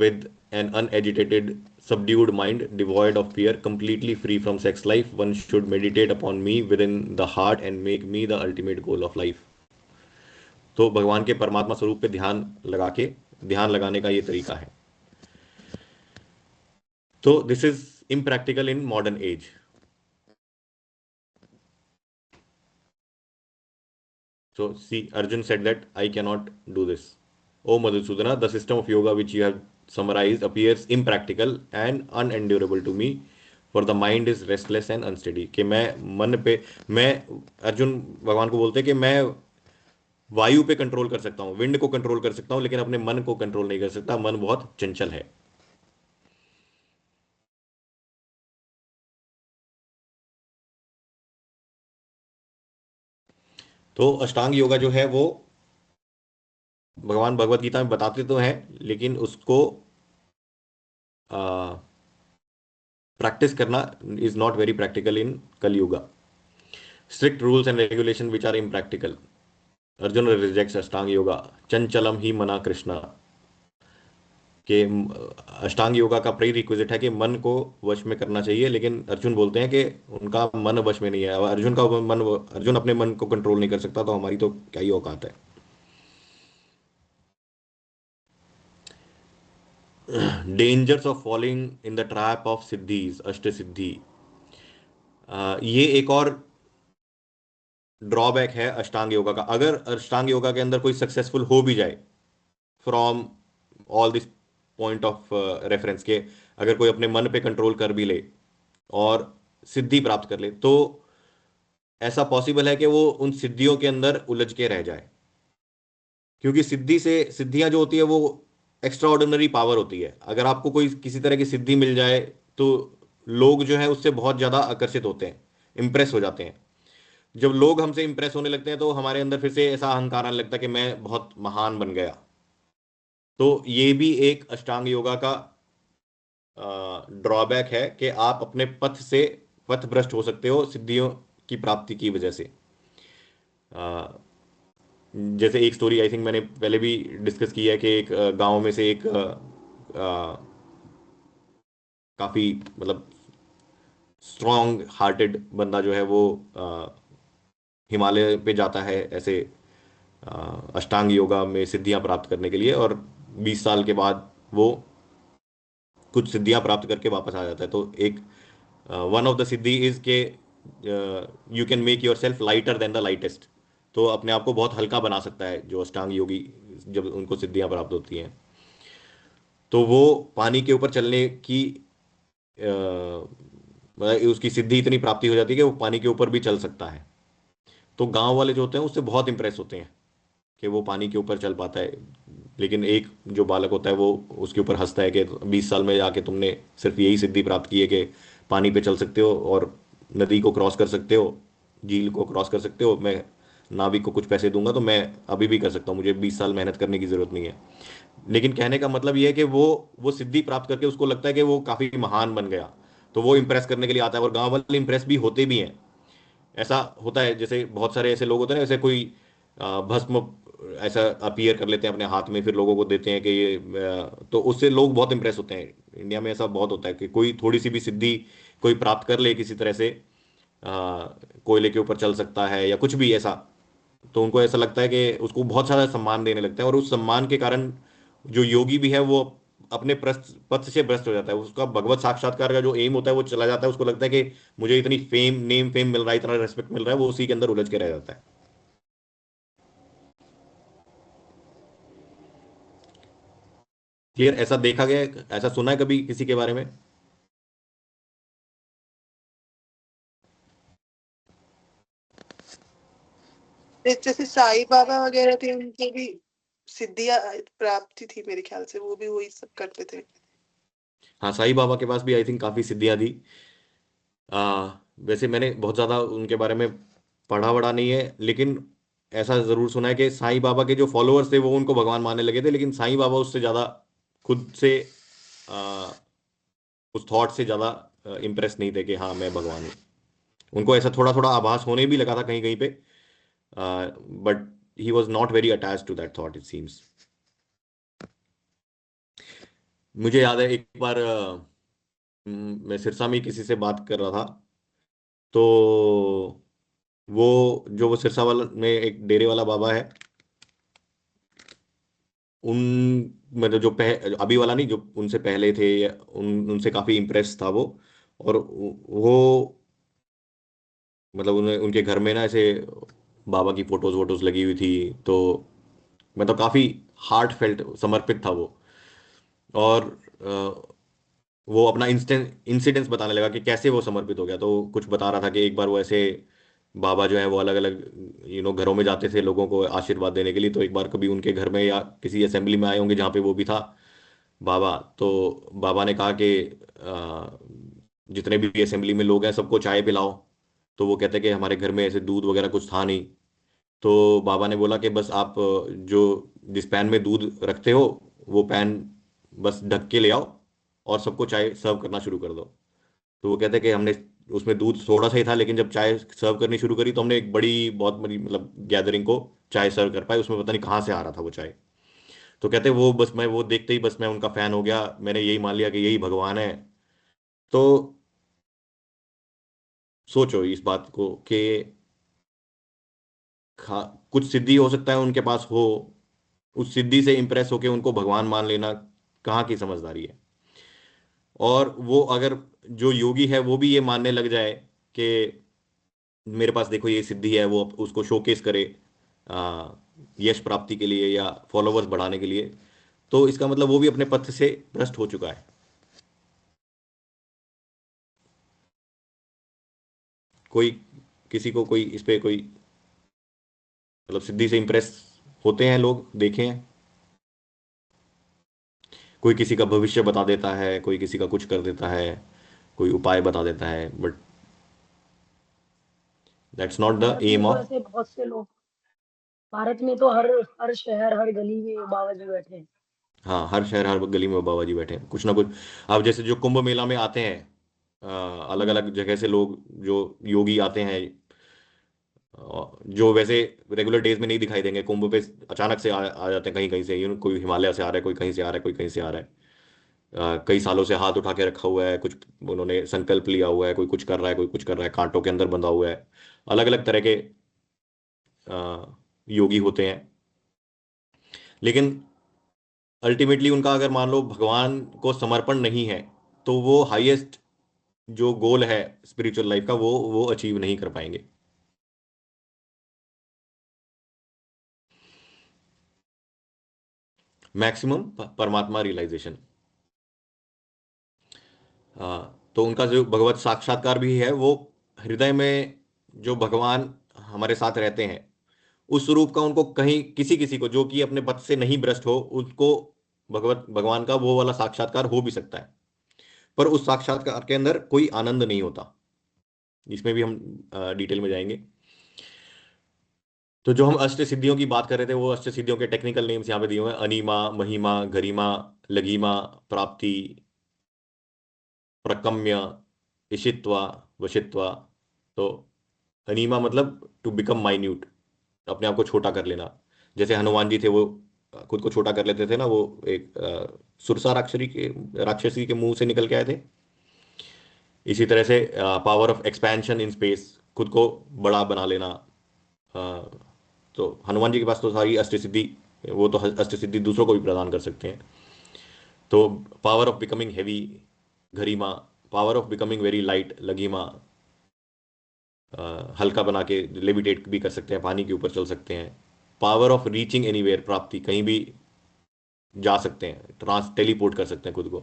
with an unagitated, subdued mind, devoid of fear, completely free from sex life, one should meditate upon me within the heart and make me the ultimate goal of life. तो भगवान के परमात्मा स्वरूप पे ध्यान लगाने का ये तरीका है। तो this is impractical in modern age. So see, Arjun said that I cannot do this. O Madhusudana, the system of yoga which you have summarized appears impractical and unendurable to me, for the mind is restless and unsteady. कि मैं अर्जुन भगवान को बोलते हैं कि मैं वायु पे कंट्रोल कर सकता हूँ, विंड को कंट्रोल कर सकता हूँ, लेकिन अपने मन को कंट्रोल नहीं कर सकता। मन बहुत चंचल है। तो अष्टांग योगा जो है वो भगवान भगवत गीता में बताते तो हैं, लेकिन उसको प्रैक्टिस करना is not very practical in Kaliyuga. Strict rules and regulation which are impractical. Arjun rejects Ashtanga yoga, चंचलम ही मना कृष्णा। कि अष्टांग योगा का प्री रिक्विजिट है कि मन को वश में करना चाहिए, लेकिन अर्जुन बोलते हैं कि उनका मन वश में नहीं है। अर्जुन अपने मन को कंट्रोल नहीं कर सकता, तो हमारी तो क्या ही औकात है। Dangers of falling in the trap of siddhis, ashta siddhi. ये एक और ड्रॉबैक है अष्टांग योगा का। अगर अष्टांग योगा के अंदर कोई सक्सेसफुल हो भी जाए, from all this point of reference के, अगर कोई अपने मन पे कंट्रोल कर भी ले और सिद्धि प्राप्त कर ले, तो ऐसा पॉसिबल है कि वो उन सिद्धियों के अंदर उलझ के रह जाए। क्योंकि सिद्धियां जो होती है वो एक्स्ट्रा ऑर्डिनरी पावर होती है। अगर आपको कोई किसी तरह की सिद्धि मिल जाए तो लोग जो है उससे बहुत ज्यादा आकर्षित होते हैं, इंप्रेस हो जाते हैं। जब लोग हमसे इंप्रेस होने लगते हैं तो हमारे अंदर फिर से ऐसा अहंकार आने लगता है कि मैं बहुत महान बन गया। तो ये भी एक अष्टांग योगा का ड्रॉबैक है कि आप अपने पथ भ्रष्ट हो सकते हो सिद्धियों की प्राप्ति की वजह से। जैसे एक स्टोरी आई थिंक मैंने पहले भी डिस्कस की है कि एक गांव में से एक काफी मतलब स्ट्रॉन्ग हार्टेड बंदा जो है वो हिमालय पे जाता है ऐसे अष्टांग योगा में सिद्धियां प्राप्त करने के लिए, और 20 साल के बाद वो कुछ सिद्धियां प्राप्त करके वापस आ जाता है। तो एक one of the siddhi is के you can make yourself lighter than the lightest. तो अपने आप को बहुत हल्का बना सकता है जो अष्टांग योगी, जब उनको सिद्धियां प्राप्त होती हैं तो वो पानी के ऊपर चलने की मतलब उसकी सिद्धि इतनी प्राप्ति हो जाती है कि वो पानी के ऊपर भी चल सकता है। तो गांव वाले जो होते हैं उससे बहुत इंप्रेस होते हैं कि वो पानी के ऊपर चल पाता है। लेकिन एक जो बालक होता है वो उसके ऊपर हंसता है कि 20 साल में आके तुमने सिर्फ यही सिद्धि प्राप्त की है कि पानी पे चल सकते हो और नदी को क्रॉस कर सकते हो, झील को क्रॉस कर सकते हो। मैं नाविक को कुछ पैसे दूंगा तो मैं अभी भी कर सकता हूँ, मुझे 20 साल मेहनत करने की जरूरत नहीं है। लेकिन कहने का मतलब ये है कि वो सिद्धि प्राप्त करके उसको लगता है कि वो काफी महान बन गया, तो वो इंप्रेस करने के लिए आता है, और गांव वाले इंप्रेस भी होते भी हैं। ऐसा होता है, जैसे बहुत सारे ऐसे लोग होते हैं ना, जैसे कोई भस्म ऐसा अपीयर कर लेते हैं अपने हाथ में, फिर लोगों को देते हैं कि ये तो उससे लोग बहुत इंप्रेस होते हैं। इंडिया में ऐसा बहुत होता है कि कोई थोड़ी सी भी सिद्धि कोई प्राप्त कर ले किसी तरह से, कोयले के ऊपर चल सकता है या कुछ भी ऐसा, तो उनको ऐसा लगता है कि उसको बहुत सारा सम्मान देने लगता है, और उस सम्मान के कारण जो योगी भी है वो अपने प्रस्थ पथ से भ्रष्ट हो जाता है। उसका भगवत साक्षात्कार का जो एम होता है वो चला जाता है, उसको लगता है कि मुझे इतनी फेम मिल रहा है, इतना रेस्पेक्ट मिल रहा है, वो उसी के अंदर उलझ के रह जाता है। क्लियर? ऐसा देखा गया है? ऐसा सुना है कभी किसी के बारे में? जैसे साईं बाबा वगैरह थे, उनको भी सिद्धियां प्राप्ति थी मेरे ख्याल से, वो भी वही सब करते थे। हाँ, साईं बाबा के पास भी आई थिंक काफी सिद्धियां थी। वैसे मैंने बहुत ज्यादा उनके बारे में पढ़ा वढ़ा नहीं है, लेकिन ऐसा जरूर सुना है कि साईं बाबा के जो फॉलोअर्स थे वो उनको भगवान मानने लगे थे, लेकिन साईं बाबा उससे ज्यादा खुद से आ, उस थॉट से ज्यादा इम्प्रेस नहीं थे कि हाँ मैं भगवान हूँ। उनको ऐसा थोड़ा थोड़ा आभास होने भी लगा था कहीं कहीं पे, but he was not very attach to that thought, it seems. मुझे याद है एक बार मैं सिरसा में किसी से बात कर रहा था, तो वो सिरसा वाला में एक डेरे वाला बाबा है, उन मतलब जो अभी वाला नहीं, जो उनसे पहले थे, उनसे काफी इम्प्रेस था वो। और वो मतलब उनके घर में ना ऐसे बाबा की फोटोज वोटोज लगी हुई थी, तो मतलब काफी हार्ट फेल्ट समर्पित था वो। और वो अपना इंस्टेंट इंसिडेंट्स बताने लगा कि कैसे वो समर्पित हो गया। तो कुछ बता रहा था कि एक बार वो ऐसे बाबा जो है वो अलग अलग घरों में जाते थे लोगों को आशीर्वाद देने के लिए, तो एक बार कभी उनके घर में या किसी असेंबली में आए होंगे जहाँ पे वो भी था बाबा, तो बाबा ने कहा कि जितने भी असेंबली में लोग हैं सबको चाय पिलाओ। तो वो कहते हैं कि हमारे घर में ऐसे दूध वगैरह कुछ था नहीं। तो बाबा ने बोला कि बस आप जिस पैन में दूध रखते हो वो पैन बस ढक के ले आओ और सबको चाय सर्व करना शुरू कर दो। तो वो कहते हैं कि हमने उसमें दूध थोड़ा सा ही था, लेकिन जब चाय सर्व करनी शुरू करी तो हमने एक बहुत बड़ी मतलब गैदरिंग को चाय सर्व कर पाए, उसमें पता नहीं कहाँ से आ रहा था वो चाय। तो कहते हैं वो बस मैं वो देखते ही बस मैं उनका फैन हो गया, मैंने यही मान लिया कि यही भगवान है। तो सोचो इस बात को कि खा कुछ सिद्धि हो सकता है उनके पास हो, उस सिद्धि से इंप्रेस होके उनको भगवान मान लेना कहाँ की समझदारी है। और वो अगर जो योगी है वो भी ये मानने लग जाए कि मेरे पास देखो ये सिद्धि है, वो उसको शोकेस करे आ, यश प्राप्ति के लिए या फॉलोवर्स बढ़ाने के लिए, तो इसका मतलब वो भी अपने पथ से भ्रष्ट हो चुका है। कोई किसी को कोई इस पे कोई मतलब सिद्धि से इंप्रेस होते हैं लोग देखे हैं? कोई किसी का भविष्य बता देता है, कोई किसी का कुछ कर देता है, कोई उपाय बता देता है, but that's not the Bharat में एम तो ऑफ। ऐसे बहुत से लोग, भारत में तो हर हर शहर हर गली में बाबा जी बैठे हैं। हाँ, हर शहर हर गली में बाबा जी बैठे हैं कुछ ना कुछ। अब जैसे जो कुंभ मेला में आते हैं, अलग हम्म। अलग जगह से लोग जो योगी आते हैं, जो वैसे रेगुलर डेज में नहीं दिखाई देंगे, कुंभ पे अचानक से आ जाते हैं कहीं कहीं से, कोई हिमालय से आ रहा है, कोई कहीं से आ रहा है, कोई कहीं से आ रहा है। कई सालों से हाथ उठा के रखा हुआ है, कुछ उन्होंने संकल्प लिया हुआ है, कोई कुछ कर रहा है, कोई कुछ कर रहा है, कांटों के अंदर बंधा हुआ है। अलग अलग तरह के योगी होते हैं, लेकिन अल्टीमेटली उनका अगर मान लो भगवान को समर्पण नहीं है, तो वो हाईएस्ट जो गोल है स्पिरिचुअल लाइफ का वो अचीव नहीं कर पाएंगे। मैक्सिमम परमात्मा रियलाइजेशन। तो उनका जो भगवत साक्षात्कार भी है वो हृदय में जो भगवान हमारे साथ रहते हैं उस रूप का उनको कहीं किसी किसी को जो कि अपने पद से नहीं भ्रष्ट हो उसको भगवान का वो वाला साक्षात्कार हो भी सकता है, पर उस साक्षात्कार के अंदर कोई आनंद नहीं होता। इसमें भी हम डिटेल में जाएंगे। तो जो हम अष्ट सिद्धियों की बात कर रहे थे, वो अष्ट सिद्धियों के टेक्निकल नेम्स यहाँ पे दिए हुए हैं: अनिमा, महिमा, गरिमा, लगीमा, प्राप्ति, प्रकम्य, इशित्वा, वशित्वा। तो अनिमा मतलब टू बिकम माइन्यूट, अपने आप को छोटा कर लेना। जैसे हनुमान जी थे, वो खुद को छोटा कर लेते थे ना, वो एक सुरसा राक्षसी के मुंह से निकल के आए थे। इसी तरह से power of expansion in space, खुद को बड़ा बना लेना। अ, तो हनुमान जी के पास तो सारी अष्ट सिद्धि, वो तो अष्ट सिद्धि दूसरों को भी प्रदान कर सकते हैं। तो power of becoming heavy, garima, power of becoming very light, laghima, हल्का बना के लेविटेट भी कर सकते हैं, पानी के ऊपर चल सकते हैं। पावर ऑफ रीचिंग एनीवेयर, प्राप्ति, कहीं भी जा सकते हैं, टेलीपोर्ट कर सकते हैं खुद को।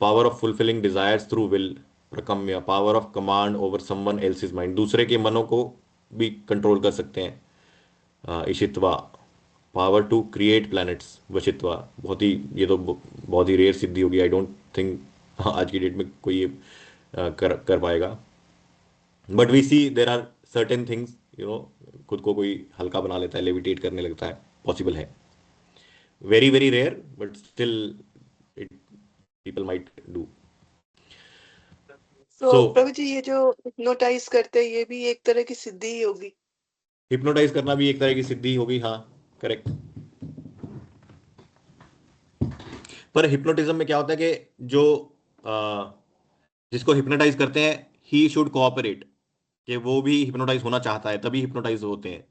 Power of fulfilling desires through will, prakamya, power of command over someone else's mind, दूसरे के मनों को भी कंट्रोल कर सकते हैं। Ishitva, power to create planets, vashitva, बहुत ही, ये तो बहुत ही रेयर सिद्धि होगी, आई डोंट थिंक आज की डेट में कोई ये कर कर पाएगा। But we see there are certain things, खुद को कोई हल्का बना लेता है, लेविटेट करने लगता है, पॉसिबल है। Very very rare, but still it people might do. तो सो प्रभु जी ये जो हिप्नोटाइज करते हैं ये भी एक तरह की सिद्धि ही होगी। हिप्नोटाइज करना भी एक तरह की सिद्धि होगी, हाँ, करेक्ट। पर हिप्नोटिज्म में क्या होता है कि जो अ, जिसको हिप्नोटाइज करते हैं, ही शुड कोऑपरेट, कि वो भी हिप्नोटाइज होना चाहता है, तभी हिप्नोटाइज होते हैं।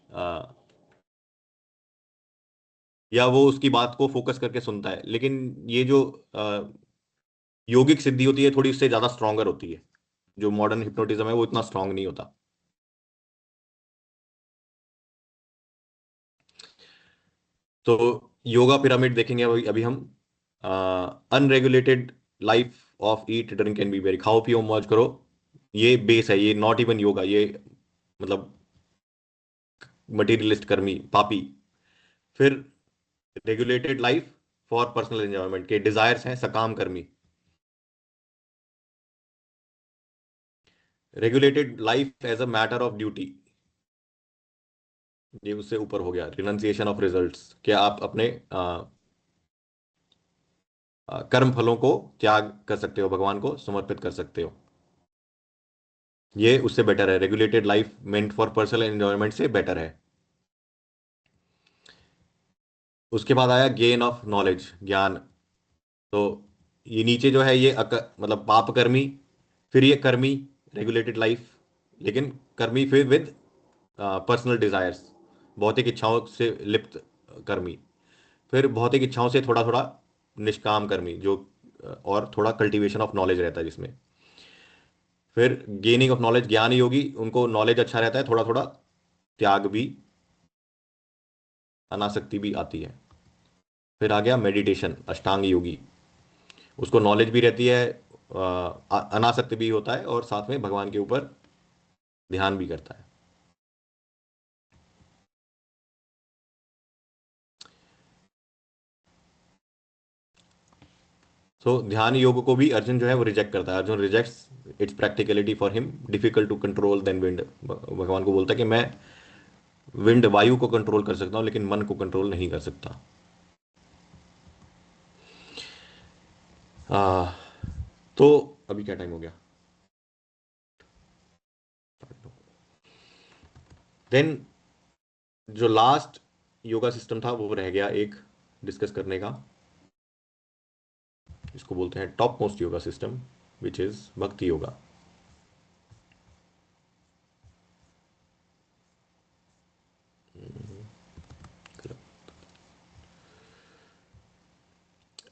अ, या वो उसकी बात को फोकस करके सुनता है। लेकिन ये जो यौगिक सिद्धि होती है, थोड़ी उससे ज्यादा स्ट्रांगर होती है। जो मॉडर्न हिप्नोटिज्म है वो इतना स्ट्रांग नहीं होता। तो योगा पिरामिड देखेंगे अभी अभी हम। Unregulated life of eat drink and be very, खाओ पियो मौज करो, ये बेस है। ये नॉट इवन योगा, ये मतलब मटेरियलिस्ट, कर्मी, पापी। फिर regulated life for personal enjoyment के डिजायर्स हैं, सकाम कर्मी। Regulated life as a matter of duty, ये उससे ऊपर हो गया। रिनंसिएशन ऑफ रिजल्ट्स, क्या आप अपने कर्म फलों को त्याग कर सकते हो, भगवान को समर्पित कर सकते हो, ये उससे बेटर है। Regulated life meant for personal enjoyment से बेटर है। उसके बाद आया गेन ऑफ नॉलेज, ज्ञान। तो ये नीचे जो है ये मतलब पाप कर्मी, फिर ये कर्मी, रेगुलेटेड लाइफ, लेकिन कर्मी फिर विद पर्सनल डिजायर्स, भौतिक इच्छाओं से लिप्त कर्मी। फिर भौतिक इच्छाओं से थोड़ा थोड़ा निष्काम कर्मी, जो और थोड़ा कल्टीवेशन ऑफ नॉलेज रहता है जिसमें। फिर गेनिंग ऑफ नॉलेज, ज्ञान योगी, उनको नॉलेज अच्छा रहता है, थोड़ा थोड़ा त्याग भी, अनासक्ति भी आती है। फिर आ गया मेडिटेशन, अष्टांग योगी, उसको नॉलेज भी रहती है, अनासक्त भी होता है, और साथ में भगवान के ऊपर ध्यान भी करता है। सो ध्यान योग को भी अर्जुन जो है वो रिजेक्ट करता है। Arjun rejects its practicality for him, difficult to control then wind. भगवान को बोलता है कि मैं विंड, वायु को कंट्रोल कर सकता हूं, लेकिन मन को कंट्रोल नहीं कर सकता। आ, तो अभी क्या टाइम हो गया? देन जो लास्ट योगा सिस्टम था वो रह गया एक डिस्कस करने का, इसको बोलते हैं top most yoga system, which is bhakti yoga.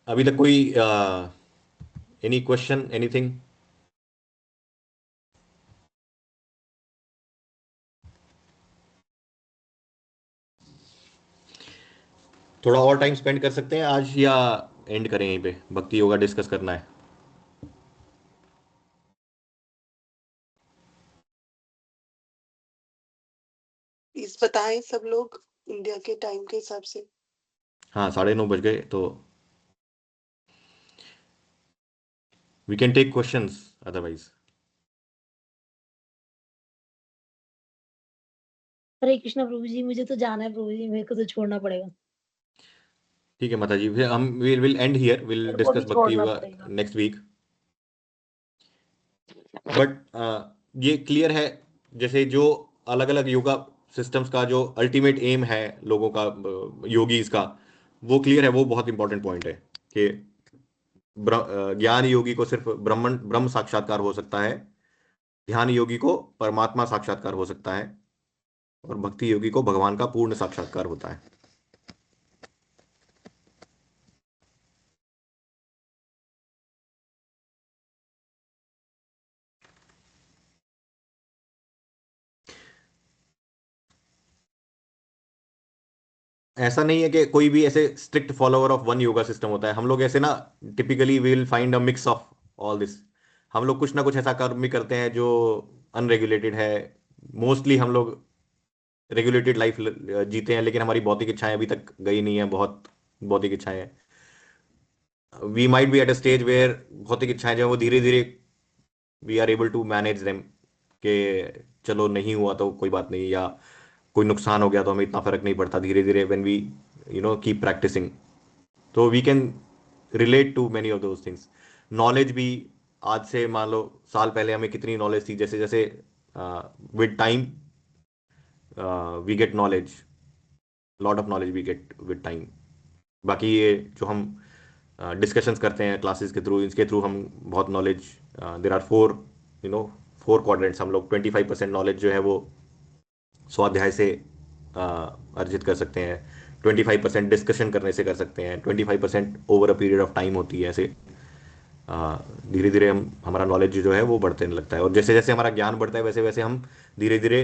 अभी तक कोई एनी क्वेश्चन, एनीथिंग? थोड़ा और टाइम स्पेंड कर सकते हैं आज, या एंड करें यहीं पे? भक्ति योगा डिस्कस करना है। प्लीज बताएं सब लोग इंडिया के टाइम के हिसाब से। हाँ 9:30 बज गए, तो we can take questions otherwise. Hare Krishna प्रभु जी, मुझे तो जाना है प्रभु जी, मेरे को तो छोड़ना पड़ेगा। ठीक है माता जी, फिर हम विल एंड हियर, विल मेरे को भी डिस्कस भक्ति छोड़ना योगा पड़ेगा। Next week. बट ये क्लियर है, जैसे जो अलग अलग योगा सिस्टम्स का जो अल्टीमेट एम है लोगों का, योगीज का, वो क्लियर है। वो बहुत इंपॉर्टेंट पॉइंट है कि ज्ञान योगी को सिर्फ ब्रह्म साक्षात्कार हो सकता है, ध्यान योगी को परमात्मा साक्षात्कार हो सकता है, और भक्ति योगी को भगवान का पूर्ण साक्षात्कार होता है। ऐसा नहीं है कि कोई भी ऐसे strict follower of one yoga system होता है। हम लोग ऐसे ना, typically will find a mix of all this. हम लोग कुछ ना कुछ ऐसा कर्म भी करते हैं जो अनरेगुलेटेड है। मोस्टली हम लोग रेगुलेटेड लाइफ जीते हैं, लेकिन हमारी भौतिक इच्छाएं अभी तक गई नहीं है। बहुत भौतिक इच्छाएं हैं। We might be at a stage where भौतिक इच्छाएं जो है वो धीरे धीरे we are able to manage them, कि चलो नहीं हुआ तो कोई बात नहीं, या कोई नुकसान हो गया तो हमें इतना फर्क नहीं पड़ता। धीरे धीरे व्हेन वी कीप प्रैक्टिसिंग, तो we can relate to many of those things. Knowledge भी, आज से मान लो साल पहले हमें कितनी नॉलेज थी, जैसे जैसे with time we get knowledge, lot of knowledge we get with time. बाकी ये जो हम डिस्कशंस करते हैं क्लासेस के थ्रू, इसके थ्रू हम बहुत knowledge, there are four, you know 4 quadrants. हम लोग 25% नॉलेज जो है वो स्वाध्याय से अर्जित कर सकते हैं, 25% डिस्कशन करने से कर सकते हैं, 25% over a period of time होती है। ऐसे धीरे धीरे हम हमारा नॉलेज जो है वो बढ़ते लगता है, और जैसे जैसे हमारा ज्ञान बढ़ता है वैसे वैसे हम धीरे धीरे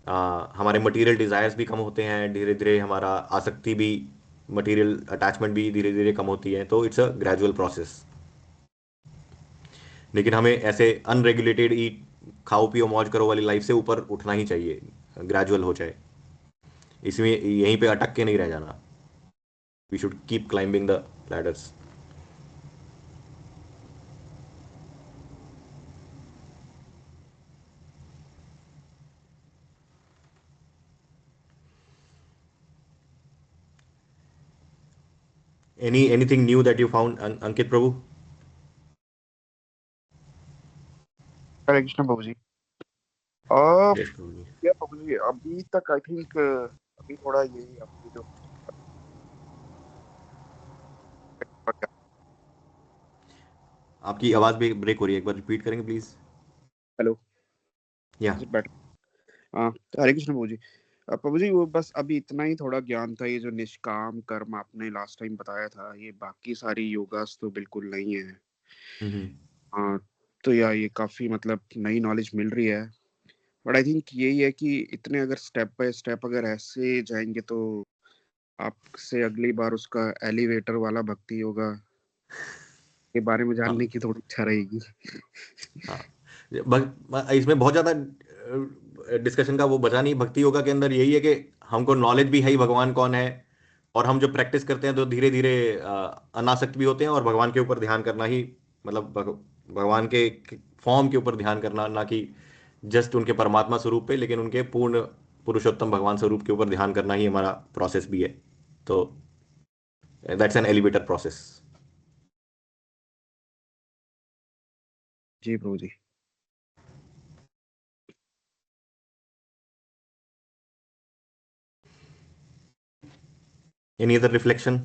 हमारे मटेरियल डिजायर्स भी कम होते हैं। धीरे धीरे हमारा आसक्ति भी, मटेरियल अटैचमेंट भी धीरे धीरे कम होती है। तो इट्स अ ग्रेजुअल प्रोसेस। लेकिन हमें ऐसे अनरेगुलेटेड ईट, खाओ पियो मौज करो वाली लाइफ से ऊपर उठना ही चाहिए, ग्रेजुअल हो जाए। इसमें यहीं पे अटक के नहीं रह जाना। We should keep climbing the ladders. Anything new that you found, Ankit Prabhu? Hare Krishna बाबू जी। Ah, Yes, Prabhu ji. या बाबू जी, अभी तक आई थिंक अभी थोड़ा ये आपकी जो आपकी आवाज भी ब्रेक हो रही है, एक बार रिपीट करेंगे प्लीज? हेलो, या इज इट बेटर? हरे कृष्ण बाबू जी। बाबू जी, वो बस अभी इतना ही थोड़ा ज्ञान था, ये जो निष्काम कर्म आपने लास्ट टाइम बताया था, ये बाकी सारी योगास तो बिल्कुल नहीं है। हाँ, तो या ये काफी मतलब नई नॉलेज मिल रही है। बट आई थिंक यही है कि इतने अगर स्टेप बाय स्टेप अगर ऐसे जाएंगे तो आपसे अगली बार उसका एलिवेटर वाला भक्ति योगा के बारे में जानने की थोड़ी इच्छा रहेगी। हाँ, इसमें बहुत ज्यादा डिस्कशन का वो बचा नहीं। भक्ति योगा के अंदर यही है कि हमको नॉलेज भी है ही भगवान कौन है, और हम जो प्रैक्टिस करते हैं तो धीरे धीरे अनासक्त भी होते हैं, और भगवान के ऊपर ध्यान करना ही, मतलब भगवान के फॉर्म के ऊपर ध्यान करना, ना कि जस्ट उनके परमात्मा स्वरूप पे, लेकिन उनके पूर्ण पुरुषोत्तम भगवान स्वरूप के ऊपर ध्यान करना ही हमारा प्रोसेस भी है। तो दैट्स एन एलिवेटर प्रोसेस। जी प्रभु जी। Any other reflection?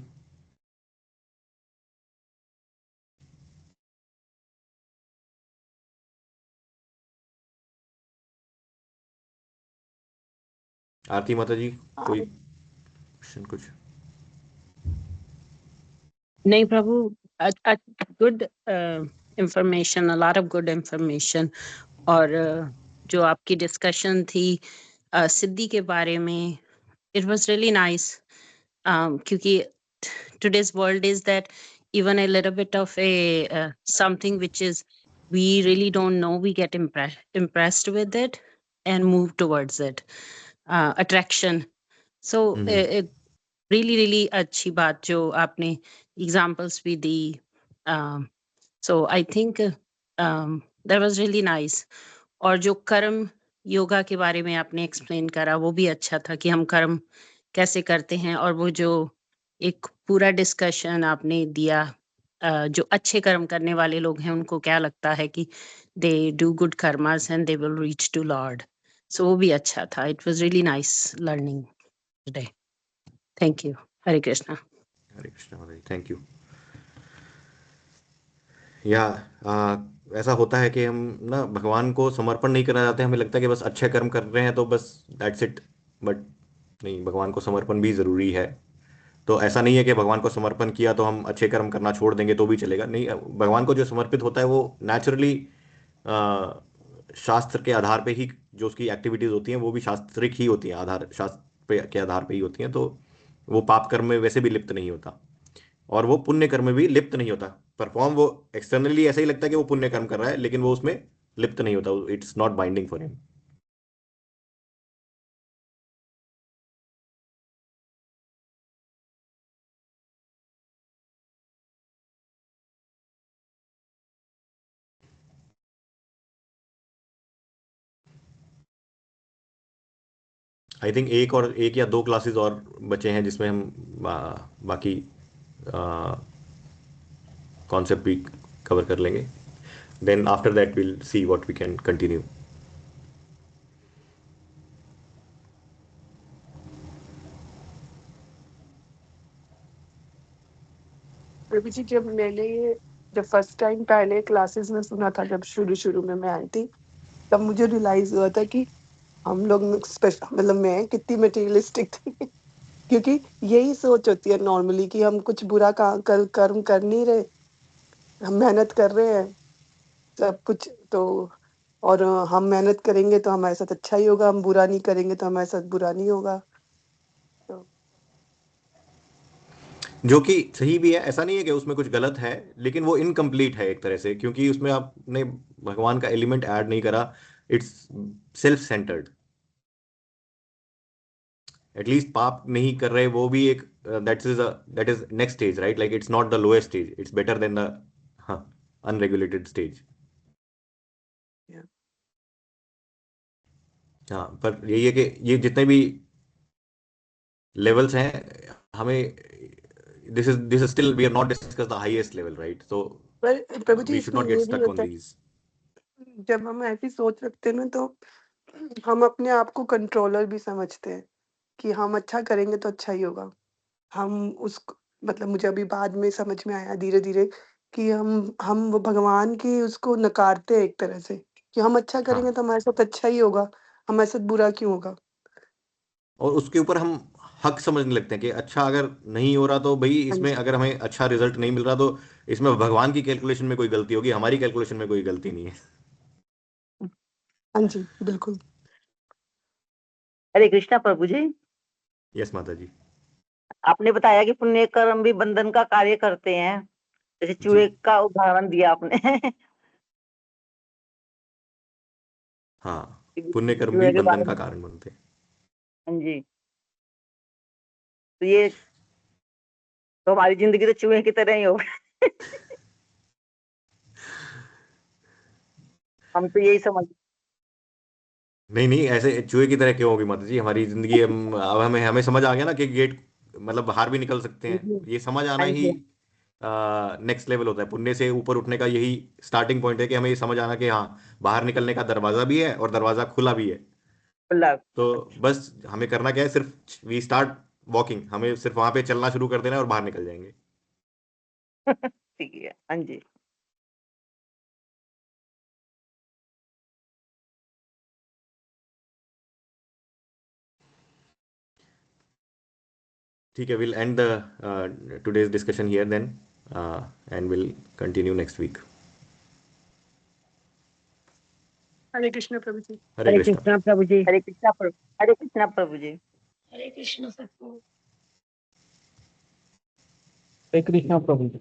आरती माता जी, कोई क्वेश्चन कुछ? नहीं प्रभु, good information, a lot of good information. और जो आपकी डिस्कशन थी सिद्धि के बारे में, इट वाज रियली नाइस, क्योंकि today's world is that even a little bit of a something which is we really don't know, we get impressed with it and move towards it. Attraction. So really अच्छी बात जो आपने examples भी दी. So I think that was really nice. और जो कर्म योगा के बारे में आपने एक्सप्लेन करा वो भी अच्छा था कि हम कर्म कैसे करते हैं. और वो जो एक पूरा डिस्कशन आपने दिया, जो अच्छे कर्म करने वाले लोग हैं उनको क्या लगता है कि they do good karmas and they will reach to Lord. So वो भी अच्छा था. It was really nice learning today. Thank you. Hare Krishna. Hare Krishna महाराज, थैंक यू. या ऐसा होता है कि हम ना भगवान को समर्पण नहीं करना चाहते. हमें लगता है कि बस अच्छे कर्म कर रहे हैं तो बस दैट्स इट. बट नहीं, भगवान को समर्पण भी जरूरी है. तो ऐसा नहीं है कि भगवान को समर्पण किया तो हम अच्छे कर्म करना छोड़ देंगे तो भी चलेगा. नहीं, भगवान को जो समर्पित होता है वो नेचुरली शास्त्र के आधार पे ही जो उसकी एक्टिविटीज होती हैं वो भी शास्त्रिक ही होती हैं, आधार शास्त्र के आधार पे ही होती हैं. तो वो पाप कर्म में वैसे भी लिप्त नहीं होता और वो पुण्य कर्म में भी लिप्त नहीं होता. परफॉर्म वो एक्सटर्नली ऐसा ही लगता है कि वो पुण्य कर्म कर रहा है, लेकिन वो उसमें लिप्त नहीं होता. It's not binding for him. I think एक या दो क्लासेस और बचे हैं जिसमें हम बाकी कॉन्सेप्ट भी कवर कर लेंगे. Then after that will see what we can continue. प्रभु जी, जब फर्स्ट टाइम पहले क्लासेस में सुना था, जब शुरू शुरू में मैं आई थी, तब मुझे रियलाइज हुआ था कि हम लोग मतलब मैं कितनी मटेरियलिस्टिक थी. क्योंकि यही सोच होती है नॉर्मली कि हम कुछ बुरा कर्म कर नहीं रहे, हम मेहनत कर रहे हैं सब कुछ. तो और हम मेहनत करेंगे तो हमारे साथ अच्छा ही होगा, हम बुरा नहीं करेंगे तो हमारे साथ बुरा नहीं होगा. तो जो कि सही भी है, ऐसा नहीं है कि उसमें कुछ गलत है, लेकिन वो इनकम्प्लीट है एक तरह से, क्योंकि उसमें आपने भगवान का एलिमेंट ऐड नहीं करा. It's self centred. एटलीस्ट पाप नहीं कर रहे वो भी एक that is next stage, right? Like it's not the lowest stage, it's better than the unregulated stage. yeah. हाँ, पर यही है कि ये जितने भी लेवल्स हैं, हमें this is still we are not discuss the highest level, right? So पर प्रभु जी, वी शुड इसमें नॉट गेट ये भी स्टक ऑन होता है, दीज. जब हम ऐसी सोच रखते हैं ना, तो हम अपने आप को कंट्रोलर भी समझते हैं कि हम अच्छा करेंगे तो अच्छा ही होगा. हम उस मतलब मुझे अभी बाद में समझ में आया धीरे-धीरे कि हम वो भगवान की उसको नकारते हैं एक तरह से, कि हम अच्छा करेंगे हाँ, तो हमारे साथ अच्छा ही होगा, हमारे साथ बुरा क्यों होगा? और उसके ऊपर हम हक समझने लगते हैं कि अच्छा, अगर नहीं हो रहा तो भाई हाँ इसमें जी, अगर हमें अच्छा रिजल्ट नहीं मिल रहा तो इसमें भगवान की कैलकुलेशन में कोई गलती होगी, हमारी कैलकुलेशन में कोई गलती नहीं है. हाँ जी, बिल्कुल। हरे कृष्णा प्रभु जी. यस माता जी. आपने बताया कि पुण्य कर्म भी बंधन का कार्य करते हैं, जैसे जी. चूहे का उदाहरण दिया आपने. हाँ, पुण्य कर्म भी चूहे के बंधन बारे का में. कारण बनते हैं. हाँ जी. तो ये तो हमारी जिंदगी तो चूहे की तरह ही होगी. हम तो यही समझ. नहीं नहीं, ऐसे चूहे की तरह क्यों होगी माता जी हमारी जिंदगी? अब हमें हमें समझ आ गया ना कि गेट मतलब बाहर भी निकल सकते हाँ हैं. जी. ये समझ आना हाँ ही जी. नेक्स्ट लेवल होता है. पुण्य से ऊपर उठने का यही स्टार्टिंग पॉइंट है कि हमें ये समझ आना कि हाँ, बाहर निकलने का दरवाजा भी है और दरवाजा खुला भी है. खुला. तो बस हमें करना क्या है, सिर्फ वी स्टार्ट वॉकिंग, हमें सिर्फ वहां पे चलना शुरू कर देना है और बाहर निकल जाएंगे. ठीक है. हाँ जी. ठीक है, will end the today's discussion here then end will continue next week. Hare Krishna प्रभु जी। हरे हरे कृष्णा. कृष्णा प्रभु जी. हरे कृष्णा प्रभु. हरे कृष्णा प्रभु जी. हरे कृष्ण सबको. हरे कृष्णा प्रभु जी.